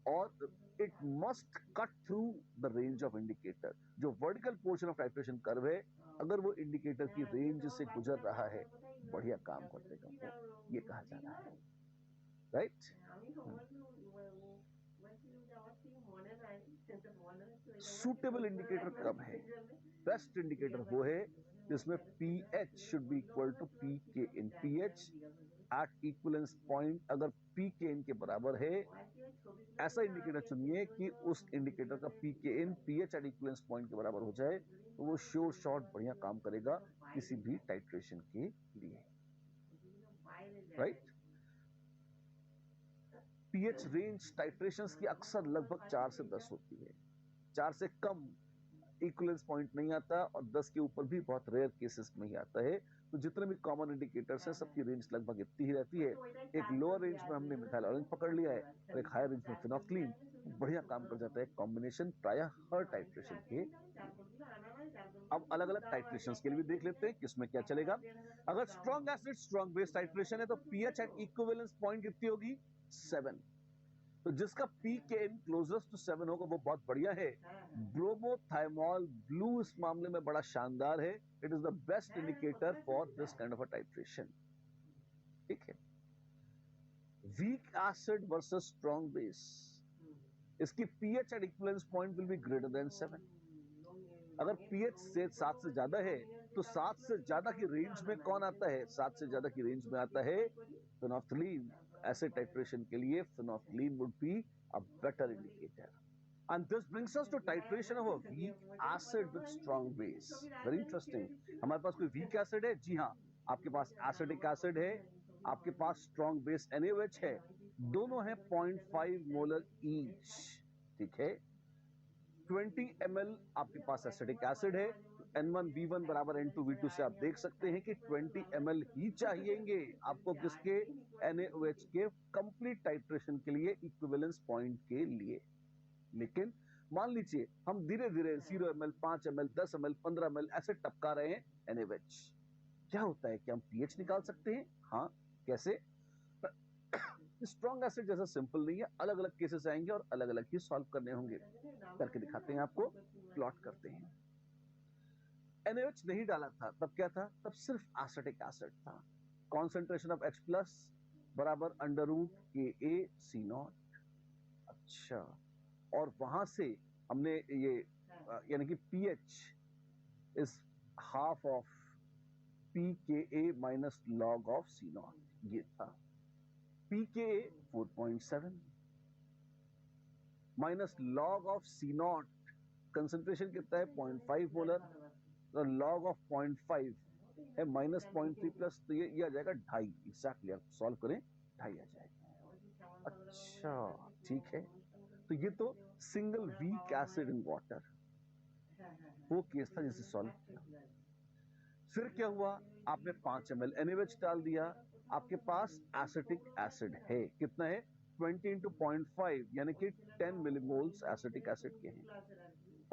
और it must cut through the range of indicator. जो vertical portion of titration curve है, अगर वो इंडिकेटर की रेंज से गुजर रहा है, बढ़िया काम कर देगा वो, ये कहा जा रहा है। राइट, सूटेबल इंडिकेटर कब है? बेस्ट इंडिकेटर वो है जिसमें pH should be equal to PK in. pH at equivalence point अगर पी के एन के बराबर है, ऐसा इंडिकेटर चुनिए कि उस इंडिकेटर का p K N pH at equivalence point के बराबर हो जाए, तो वो श्योर शॉट बढ़िया काम करेगा किसी भी टाइट्रेशन के लिए, राइट। पीएच रेंज टाइट्रेशंस की अक्सर लगभग 4 से 10 होती है। 4 से कम इक्विवेलेंस पॉइंट नहीं आता और 10 के ऊपर भी बहुत रेयर केसेस में ही आता है। तो जितने भी कॉमन इंडिकेटर्स हैं सबकी रेंज लगभग इतनी ही रहती है। एक लोअर रेंज में हमने मिथाइल ऑरेंज पकड़ लिया है और एक हायर रेंज में फिनोक्सीन, बढ़िया काम कर जाता है कॉम्बिनेशन प्रायः हर टाइट्रेशन के। अब अलग अलग टाइट्रेशंस के लिए भी देख लेते हैं किसमें क्या चलेगा। अगर strong acid strong base titration है तो पीएच एट इक्विवेलेंस पॉइंट कितनी होगी? 7। तो जिसका P K N closest to 7 होगा वो बहुत बढ़िया है। ब्रोमोथाइमॉल ब्लू इस मामले में बड़ा शानदार है। It is the best indicator for this kind of a titration, ठीक है। Weak acid versus strong base, इसकी pH at equivalence point will be greater then 7। अगर पीएच से 7 से ज्यादा है तो 7 से ज्यादा की रेंज में कौन आता है? 7 से ज्यादा की रेंज में आता है फिनोफ्थलीन। ऐसे टाइट्रेशन के लिए phenolphthalein would be a better indicator. And this brings us to titration of a weak acid with strong base. Very interesting. हमारे पास कोई weak acid है? जी हाँ, आपके पास acetic acid है, आपके पास strong base NaOH है, दोनों हैं 0.5 मोलर each, ठीक है। 20 ml आपके पास एसिटिक एसिड है, N1V1 बराबर N2V2 से आप देख सकते हैं कि 20 ml ही चाहिएंगे आपको किसके? NaOH के कंप्लीट टाइट्रेशन के लिए, इक्विवेलेंस पॉइंट के लिए। लेकिन मान लीजिए हम धीरे धीरे 0 ml, 5 ml, 10 ml, 15 ml ऐसे टपका रहे हैं NaOH, क्या होता है कि हम पीएच निकाल सकते हैं? हाँ, कैसे? स्ट्रॉन्ग एसिड जैसा सिंपल नहीं है, अलग अलग केसेस आएंगे और अलग अलग ही सॉल्व करने होंगे। करके दिखाते हैं आपको, प्लॉट करते हैं। NaOH नहीं डाला था तब क्या था? तब सिर्फ एसिटिक एसिड था। कॉन्सेंट्रेशन ऑफ H प्लस बराबर √KaC0। अच्छा, और वहां से हमने ये यानी कि pH is half of pKa minus log of C0, ये था। pKa 4.7 minus log of C0, concentration कितना है? 0.5 मोलर, तो log ऑफ 0.5 है -0.3 प्लस, तो ये आ जाएगा 2.5। एग्जैक्टली आप सॉल्व करें 2.5 आ जाएगा। अच्छा, ठीक है। तो ये तो single weak acid in water, वो केस था जिसे सॉल्व किया। फिर क्या हुआ? आपने 5 ml NaOH डाल दिया, आपके पास एसिटिक एसिड है, कितना है? 20 into 0.5 यानी कि 10 मिलीमोल्स एसिटिक एसिड के हैं,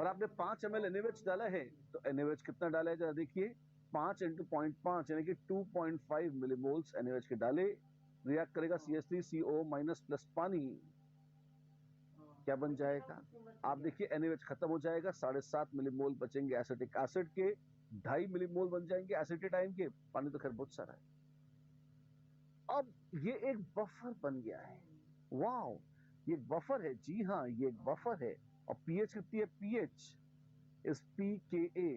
और आपने 5 ml NaOH डाला है, तो NaOH कितना डाला है जरा देखिए। 5 into 0.5 यानी कि 2.5 मिलीमोल्स NaOH के डाले, रिएक्ट करेगा CH3CO माइनस प्लस पानी, क्या बन जाएगा? आप देखिए NaOH खत्म हो जाएगा, 7.5 मिलीमोल बचेंगे एसिटिक एसिड के, 2.5 मिलीमोल बन जाएंगे एसिटेटाइन के, पानी तो खैर बहुत सारा है। अब ये एक बफर बन गया है। वाओ, ये बफर है, जी हाँ ये एक बफर है। और पीएच कितनी है? PH is pKa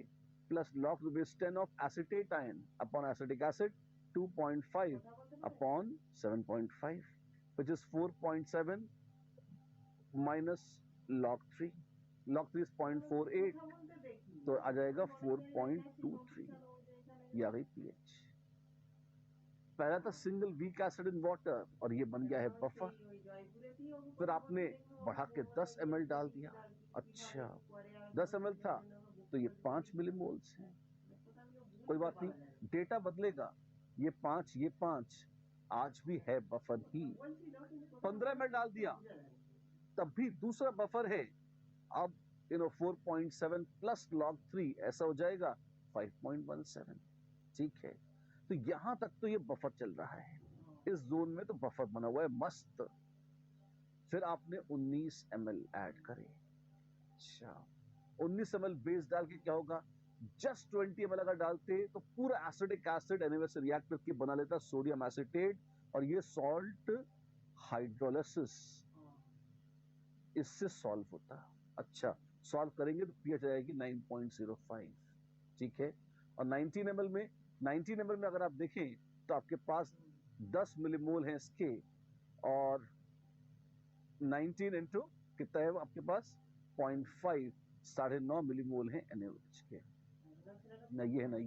plus log to base 10 of acetatine upon acetic acid 2.5 upon 7.5 which is 4.7 minus log 3, log 3 is 0.48, तो आ जाएगा 4.23, ये आ गई पीएच। पहला था single weak acid in water और ये बन गया है बफर। फिर आपने बढ़ा के 10 ml डाल दिया, अच्छा 10 ml था तो ये 5 मिलीमोल्स है, कोई बात नहीं, डेटा बदलेगा, ये 5 आज भी है बफर ही। 15 ml डाल दिया तब भी दूसरा बफर है, अब 4.7 प्लस log 3 ऐसा हो जाएगा 5.17, ठीक है। तो यहां तक तो ये बफर चल रहा है, इस जोन में तो बफर बना हुआ है मस्त। फिर आपने 19 ml ऐड करे, अच्छा 19 ml बेस डाल के क्या होगा? जस्ट 20 ml अगर डालते तो पूरा एसिडिक एसिड NaOH से रिएक्ट करके बना लेता सोडियम एसिटेट, और ये सॉल्ट हाइड्रोलिसिस इससे सॉल्व होता। अच्छा, सॉल्व करेंगे तो पीएच आएगी 9.05, ठीक है। और 19 ml में अगर आप देखें तो आपके पास 10 मिलीमोल है इसके, और 19 इंटू कितना है आपके पास 0.5, 9.5 मिलीमोल है NaOH के। ना ये है ना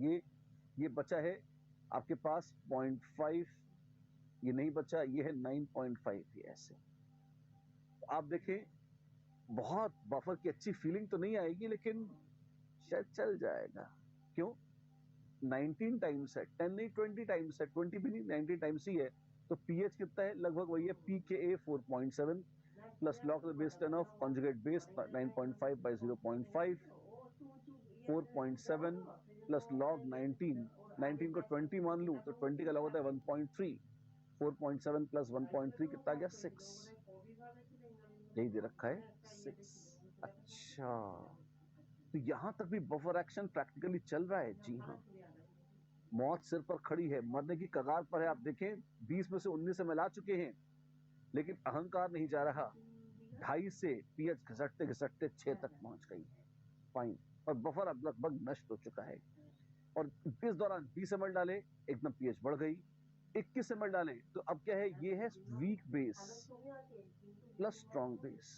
ये बचा है आपके पास 0.5, ये नहीं बचा, ये है 9.5, ये ऐसे। आप देखें बहुत बफर की अच्छी फीलिंग तो नहीं आएगी, लेकिन शायद चल जाएगा। क्यों? 19 टाइम्स है, 10 नहीं 20 टाइम्स है, 20 भी नहीं 19 टाइम्स ही है। तो पीएच कितना है? लगभग वही है, pKa 4.7 plus log the base 10 of conjugate base 9.5 by 0.5, 4.7 plus log 19, 19 को 20 मान लूं तो 20 का log होता है 1.3, 4.7 प्लस 1.3 कितना गया? 6। यही दे रखा है 6। अच्छा, तो यहां तक भी बफर एक्शन प्रैक्टिकली चल रहा है। जी हाँ, मौत सिर पर खड़ी है, मरने की कगार पर है। आप देखें 20 में से 19 ml आ चुके हैं, लेकिन अहंकार नहीं जा रहा। 2.5 से पीएच घसटते घसटते 6 तक पहुंच गई है, फाइन। और बफर अब लगभग नष्ट हो चुका है। और इस दौरान 20 ml डाले, एकदम पीएच बढ़ गई। 21 ml डाले तो अब क्या है? ये है weak base plus strong base,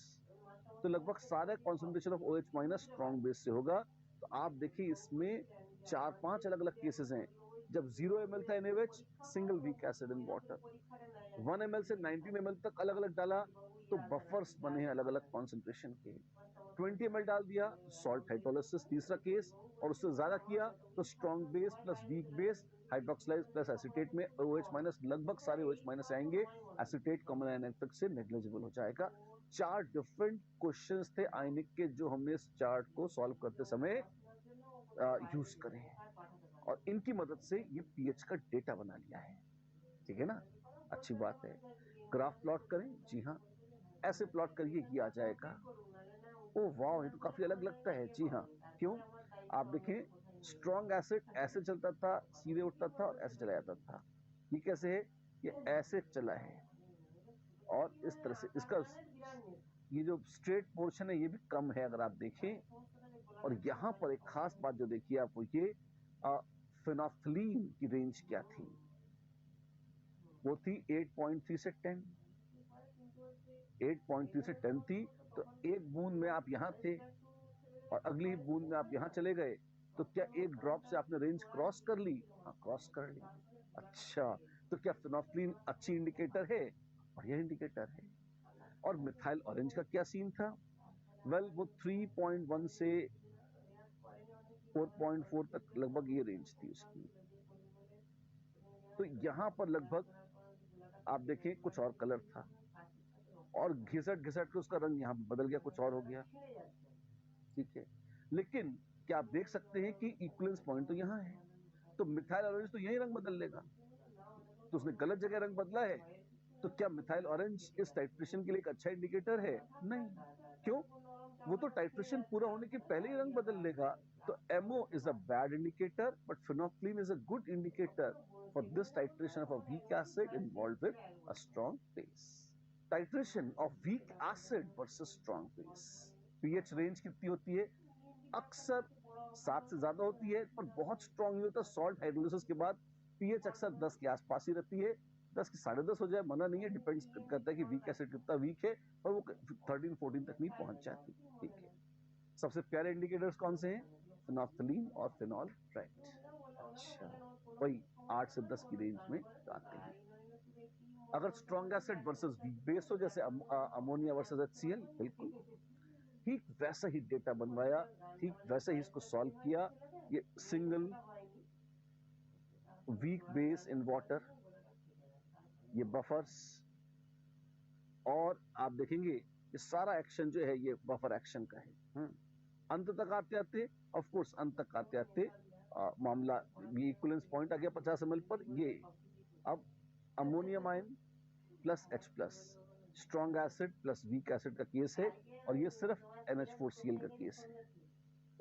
तो लगभग सारे concentration of OH minus strong base से होगा। तो आप देखिए इसमें 4-5 अलग अलग केसेस हैं। जब 0 ml था NaOH, single weak acid in water. 1 ml से 19 ml तक अलग अलग डाला तो बफर्स बने अलग अलग कॉन्सेंट्रेशन के। 20 ml डाल दिया तो सॉल्ट हाइड्रोलिसिस तीसरा केस, और उससे ज्यादा किया तो strong base plus weak base hydroxylise plus acetate में OH माइनस, लगभग सारे OH माइनस आएंगे। एसिटेट कॉमन आयनिक से नेग्लिजिबल हो जाएगा। 4 डिफरेंट क्वेश्चंस थे आयनिक के, जो हमने इस चार्ट को सॉल्व करते समय यूज करे हैं, और इनकी मदद से ये पीएच का डेटा बना लिया है। ठीक है ना, अच्छी बात है। ग्राफ प्लॉट करें? जी हाँ, ऐसे प्लॉट करिए, ये आ जाएगा। ओ वाह, ये तो काफी अलग लगता है। जी हाँ, क्यों? आप देखें स्ट्रॉन्ग एसिड ऐसे चलता था, सीधे उठता था और ऐसे चला जाता था। ये कैसे है? ये ऐसे चला है, और इस तरह से इसका ये जो स्ट्रेट पोर्शन है ये भी कम है अगर आप देखें। और यहाँ पर एक खास बात जो देखिए आप, वो ये फिनोफ्थलीन की रेंज क्या थी? वो थी 8.3 से 10, 8.3 से 10 थी। तो एक बूंद में आप यहाँ थे और अगली बूंद में आप यहाँ चले गए, तो क्या एक ड्रॉप से आपने रेंज क्रॉस कर ली? हाँ, क्रॉस कर ली। अच्छा, तो क्या फिनोफ्थलीन अच्छी इंडिकेटर है? और यह इंडिकेटर है। और मिथाइल ऑरेंज का क्या सीन था? वेल, वो 3.1 से 4.4 तक लगभग ये रेंज थी उसकी। तो यहां पर लगभग आप देखें कुछ और कलर था, और घिसट घिसट के उसका रंग यहां बदल गया, कुछ और हो गया। ठीक है, लेकिन क्या आप देख सकते हैं कि इक्विवेलेंस पॉइंट तो यहां है, तो मिथाइल ऑरेंज तो यही रंग बदल लेगा। तो उसने गलत जगह रंग बदला है। तो क्या मिथाइल ऑरेंज इस टाइट्रेशन के लिए एक अच्छा इंडिकेटर है? नहीं। क्यों? वो तो टाइट्रेशन पूरा होने के पहले ही रंग बदल लेगा। तो MO is a bad indicator, but phenolphthalein is a good indicator for this titration of a weak acid involved with a strong base. Titration of weak acid versus strong base. pH range कितनी होती है? अक्सर 7 से ज्यादा होती है, पर बहुत स्ट्रॉन्ग नहीं होता। सॉल्ट हाइड्रोलिसिस के बाद pH अक्सर 10 के आसपास ही रहती है। 10 की 10.5 हो जाए मना नहीं है, डिपेंड्स करता है कि वीक एसिड कितना वीक है, और वो 13-14 तक नहीं पहुंच जाती। ठीक है, सबसे प्यारे इंडिकेटर्स कौन से हैं? फिनोफ्थलीन और फिनॉल राइट। अच्छा, वही 8 से 10 की रेंज में आते हैं। अगर strong acid versus weak base हो, जैसे अमोनिया वर्सेस HCl, बिल्कुल ठीक वैसा ही डेटा बनवाया, ठीक वैसे ही इसको सॉल्व किया। ये single weak base in water, ये बफर्स, और आप देखेंगे ये सारा एक्शन जो है ये बफर एक्शन का है। अंत तक आते आते, ऑफ कोर्स अंत तक आते आते मामला ये इक्विवेलेंस पॉइंट आ गया 50 ml पर। ये अब ammonium ion plus H plus, strong acid plus weak acid का केस है, और ये सिर्फ NH4Cl का केस है।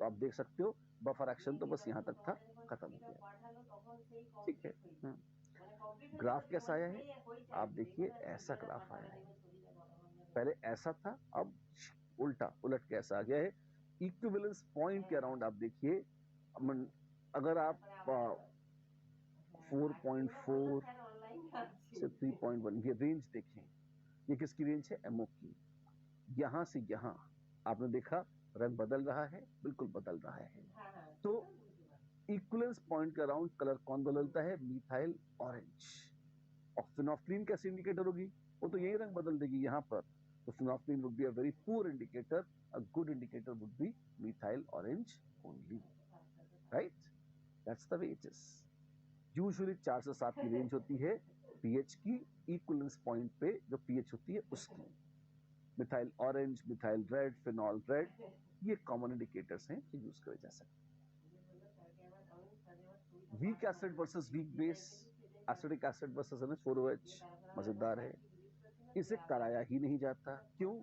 तो आप देख सकते हो बफर एक्शन तो बस यहाँ तक था, खत्म हो गया। ठीक है, ग्राफ कैसा आया है? आप देखिए ऐसा ग्राफ आया है, पहले ऐसा था, अब उल्टा उलट के ऐसा आ गया है। इक्विवेलेंस पॉइंट के अराउंड आप देखिए, अगर आप 4.4 से 3.1, ये रेंज देखें, ये किसकी रेंज है? एमओ की। यहां से यहां आपने देखा रंग बदल रहा है, बिल्कुल बदल रहा है। तो इक्विवेलेंस पॉइंट के अराउंड कलर कौन बदलता है? Methyl orange. और फिनोफ्थलीन कैसे इंडिकेटर होगी? वो तो यही रंग बदल देगी यहाँ पर। तो phenolphthalein would be a very poor indicator, a good indicator would be methyl orange only, right? That's the way it is. Usually 4 से 7 की रेंज होती है पीएच की, इक्विवेलेंस पॉइंट पे जो पीएच होती है उसकी। Methyl orange, methyl red, phenol red, ये कॉमन इंडिकेटर्स हैं जो यूज करे जा सकते हैं। Week acid versus weak base, acidic acid versus NH4OH मजेदार है। इसे कराया ही नहीं जाता, क्यों?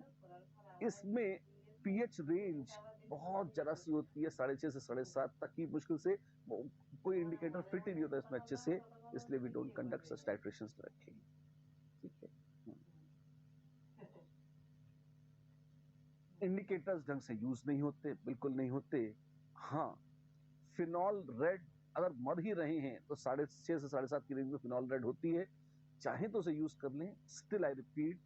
इसमें पीएच रेंज बहुत जरा सी होती है, 6.5 से 7.5 तक की, मुश्किल से कोई इंडिकेटर फिट ही नहीं होता इसमें अच्छे से, इसलिए we don't conduct such titrations directly, ठीक है? इंडिकेटर्स ढंग से यूज नहीं होते, बिल्कुल नहीं होते। हाँ, फिनॉल रेड अगर मर ही रहे हैं तो 6.5 से 7.5 की रेंज में फिनॉल रेड होती है, चाहे तो उसे यूज कर लें। स्टिल आई रिपीट,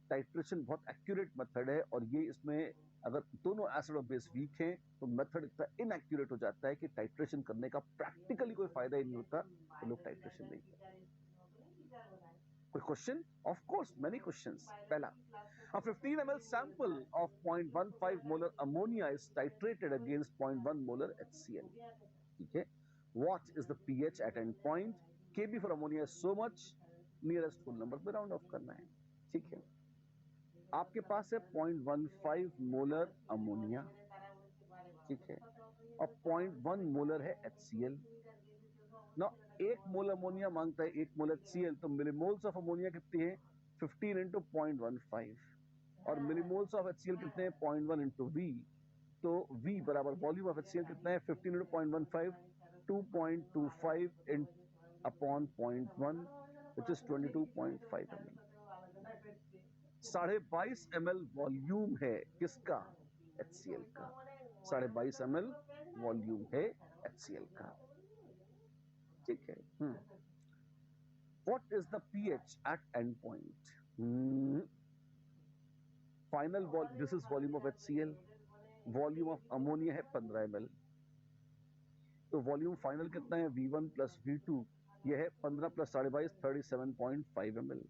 टाइट्रेशन बहुत एक्यूरेट मेथड है, और ये इसमें अगर दोनों एसिड और बेस वीक हैं तो मेथड इतना इनएक्यूरेट हो जाता है कि टाइट्रेशन करने का प्रैक्टिकली कोई फायदा ही नहीं होता, तो लोग टाइट्रेशन नहीं करते। कोई question? Of course many questions. पहला, a 15 ml sample of 0.15 molar ammonia is titrated against 0.1 molar HCl, ठीक है? What is the pH at end point? Kb for ammonia is so much, nearest whole number पे round of करना है, ठीक है? आपके पास है 0.15 मोलर अमोनिया, ठीक है, और 0.1 मोलर है HCl ना। 1 मोल अमोनिया मांगता है 1 मोल HCl, तो मिलीमोल्स ऑफ अमोनिया कितने हैं? 15 into 0.15, और मिलीमोल्स ऑफ HCl कितने हैं? 0.1 into V, तो V बराबर वॉल्यूम ऑफ HCl कितना है? 15 into 0.15, 2.25 in upon 0.1, which is 22.5 ml। 22.5 ml volume है किसका? HCl का। 22.5 ml वॉल्यूम है HCl का, ठीक है? What is the pH at end point? Final this is volume of HCl, volume of ammonia है 15 ml, तो वॉल्यूम फाइनल कितना है? V1 प्लस V2, यह है 15 प्लस 22, 37.5 ml।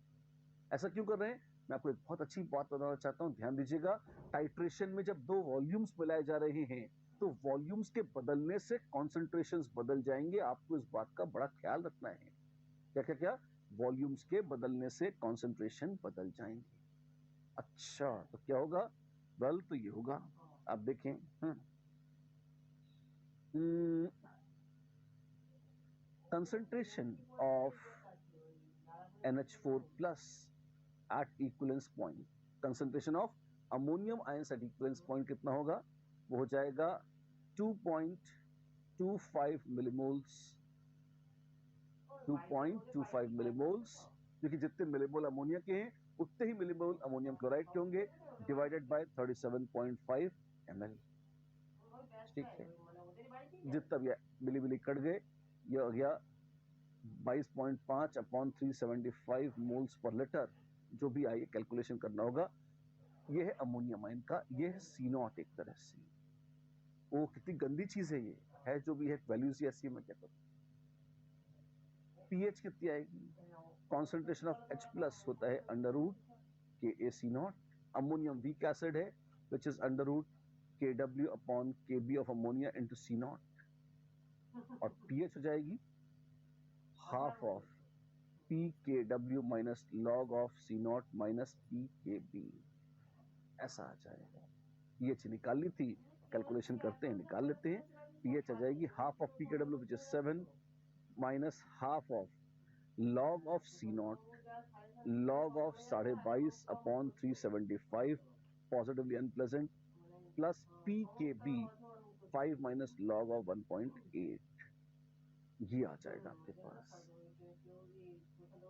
ऐसा क्यों कर रहे हैं? मैं आपको एक बहुत अच्छी बात बताना चाहता हूं, ध्यान दीजिएगा। टाइट्रेशन में जब दो वॉल्यूम्स मिलाए जा रहे हैं तो वॉल्यूम्स के बदलने से कॉन्सेंट्रेशंस बदल जाएंगे, आपको इस बात का बड़ा ख्याल रखना है। क्या क्या क्या? वॉल्यूम्स के बदलने से कॉन्सेंट्रेशन बदल जाएंगे। अच्छा, तो क्या होगा? वेल, तो ये होगा, आप देखें। concentration of NH4 plus at equivalence point, concentration of ammonium ions at equivalence point कितना होगा? वो हो जाएगा 2.25 मिलीमोल्स, 2.25 मिलीमोल्स, क्योंकि जितने मिलीमोल अमोनिया के हैं उतने ही मिलीमोल अमोनियम क्लोराइड के होंगे, डिवाइडेड बाय 37.5 ml, ठीक है? जितना भी मिली मिली कट गए, ये हो गया 22.5 अपॉन 375 मोल्स पर लीटर, जो भी आइए कैलकुलेशन करना होगा। ये है अमोनियम आयन का, ये है C0 एक तरह से। वो कितनी गंदी चीज है, ये है जो भी है, वैल्यूज ही ऐसी है, मैं क्या करूं? पीएच कितनी आएगी? कॉन्सेंट्रेशन ऑफ H प्लस होता है under root KaC0, ammonium weak acid है which is under root Kw upon Kb of ammonia into C0, और पीएच हो जाएगी half of PKW minus log of C0 minus PKB, ऐसा आ जाएगा। PH निकालनी थी, कैलकुलेशन करते हैं, निकाल लेते हैं। पीएच आ जाएगी half of PKW which is 7 minus half of log of C0, log of 22.5 upon 375 positively unpleasant, plus PKB 5 minus log of 1.8, ये आ जाएगा आपके पास।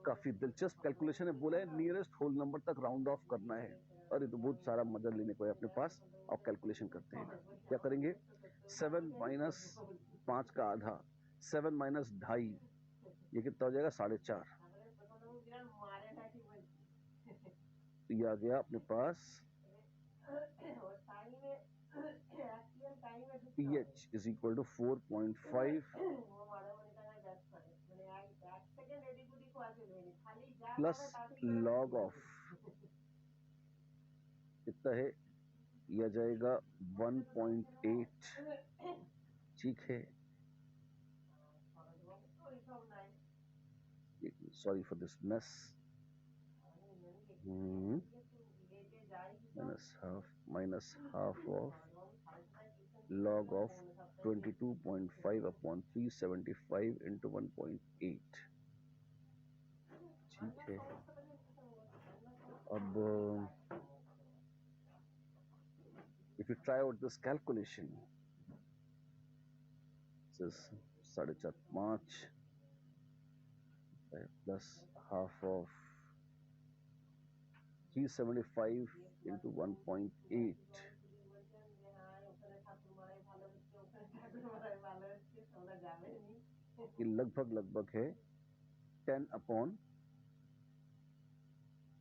काफी दिलचस्प कैलकुलेशन है, बोला है नियरेस्ट होल नंबर तक राउंड ऑफ करना है। अरे तो बहुत सारा मजा लेने को है अपने पास, आप कैलकुलेशन करते हैं। क्या करेंगे? 7 माइनस 5 का आधा, 7 माइनस 2.5, ये कितना हो जाएगा? 4.5, तो ये आ गया अपने पास pH is equal to 4.5 plus log of कितना है, ये आ जाएगा 1.8। ठीक है, sorry for this mess. Minus half of log of 22.5 upon 375 into 1.8। ठीक है, अब if you try out this calculation, this is 4.5 plus half of 375 into 1.8, ये लगभग है 10 upon,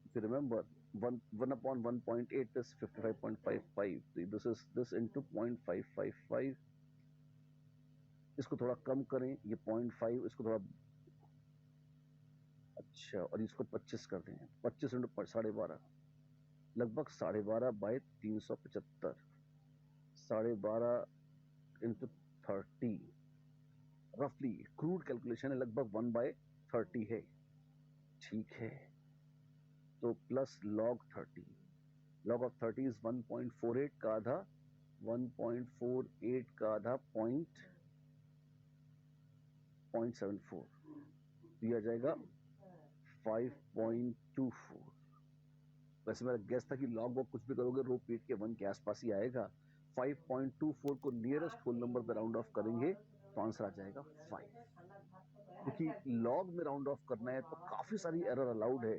if you remember 1 upon 1.8 is 55.55, so this into 0.555, इसको थोड़ा कम करें, ये 0.5, इसको थोड़ा अच्छा, और इसको 25 कर दें, 25 into 12.5, लगभग 12.5 बाय 375, 12.5 into 30, रफली क्रूड कैलकुलेशन है, लगभग 1/30 है। ठीक है, तो plus log 30, log of 30 is 1.48 का आधा, 1.48 का आधा 0.74, दिया जाएगा 5.24। वैसे मेरा गेस था कि log कुछ भी करोगे रो पीट के 1 के आसपास ही आएगा। 5.24 को नियरेस्ट होल नंबर पे राउंड ऑफ करेंगे तो आंसर आ जाएगा 5, क्योंकि log में राउंड ऑफ करना है तो काफी सारी एरर अलाउड है,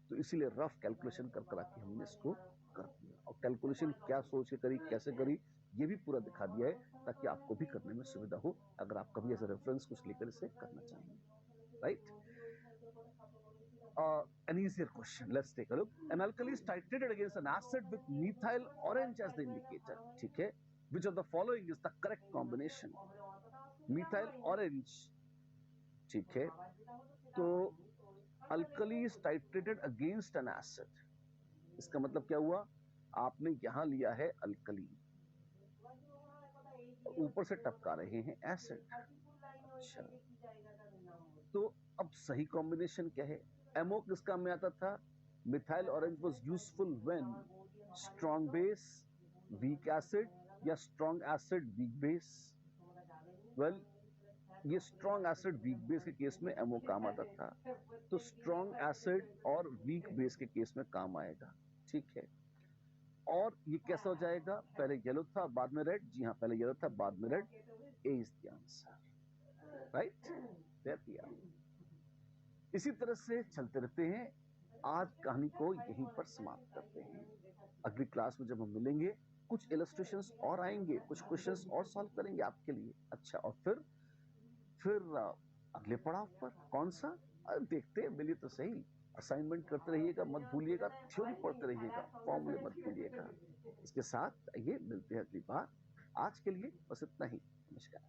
तो इसीलिए रफ कैलकुलेशन कर करा के हमने इसको कर दिया, और कैलकुलेशन क्या सोच के करी, कैसे करी, ये भी पूरा दिखा दिया है, ताकि आपको भी करने में सुविधा हो अगर आप कभी ऐसे रेफरेंस कुछ लेकर इसे करना चाहेंगे। Right, an easier question, let's take a look. An alkali is titrated against an acid with methyl orange as the indicator. ठीक है, which of the following is the correct combination? methyl orange, ठीक है, तो alkali is titrated against an acid, इसका मतलब क्या हुआ, आपने यहां लिया है अल्कली, ऊपर से टपका रहे हैं एसिड। अच्छा, तो अब सही कॉम्बिनेशन क्या है? एमओ किस काम में आता था? Methyl orange was useful when strong base weak acid या strong acid weak base. Well, ये स्ट्रॉन्ग एसिड वीक बेस के केस में एमओ काम आता था, तो स्ट्रॉन्ग एसिड और वीक बेस के केस में काम आएगा। ठीक है, और ये कैसा हो जाएगा, पहले येलो था बाद में रेड, जी हाँ पहले येलो था बाद में red, A is the answer. Right, इसी तरह से चलते रहते हैं, आज कहानी को यहीं पर समाप्त करते हैं। अगली क्लास में जब हम मिलेंगे कुछ इलस्ट्रेशंस और आएंगे, कुछ क्वेश्चंस और सॉल्व करेंगे आपके लिए। अच्छा, और फिर अगले पड़ाव पर कौन सा देखते हैं, मिलिए तो सही। असाइनमेंट करते रहिएगा, मत भूलिएगा, थ्योरी पढ़ते रहिएगा, फॉर्मूले मत भूलिएगा। इसके साथ ये मिलते हैं अगली बार। आज के लिए बस इतना ही, नमस्कार।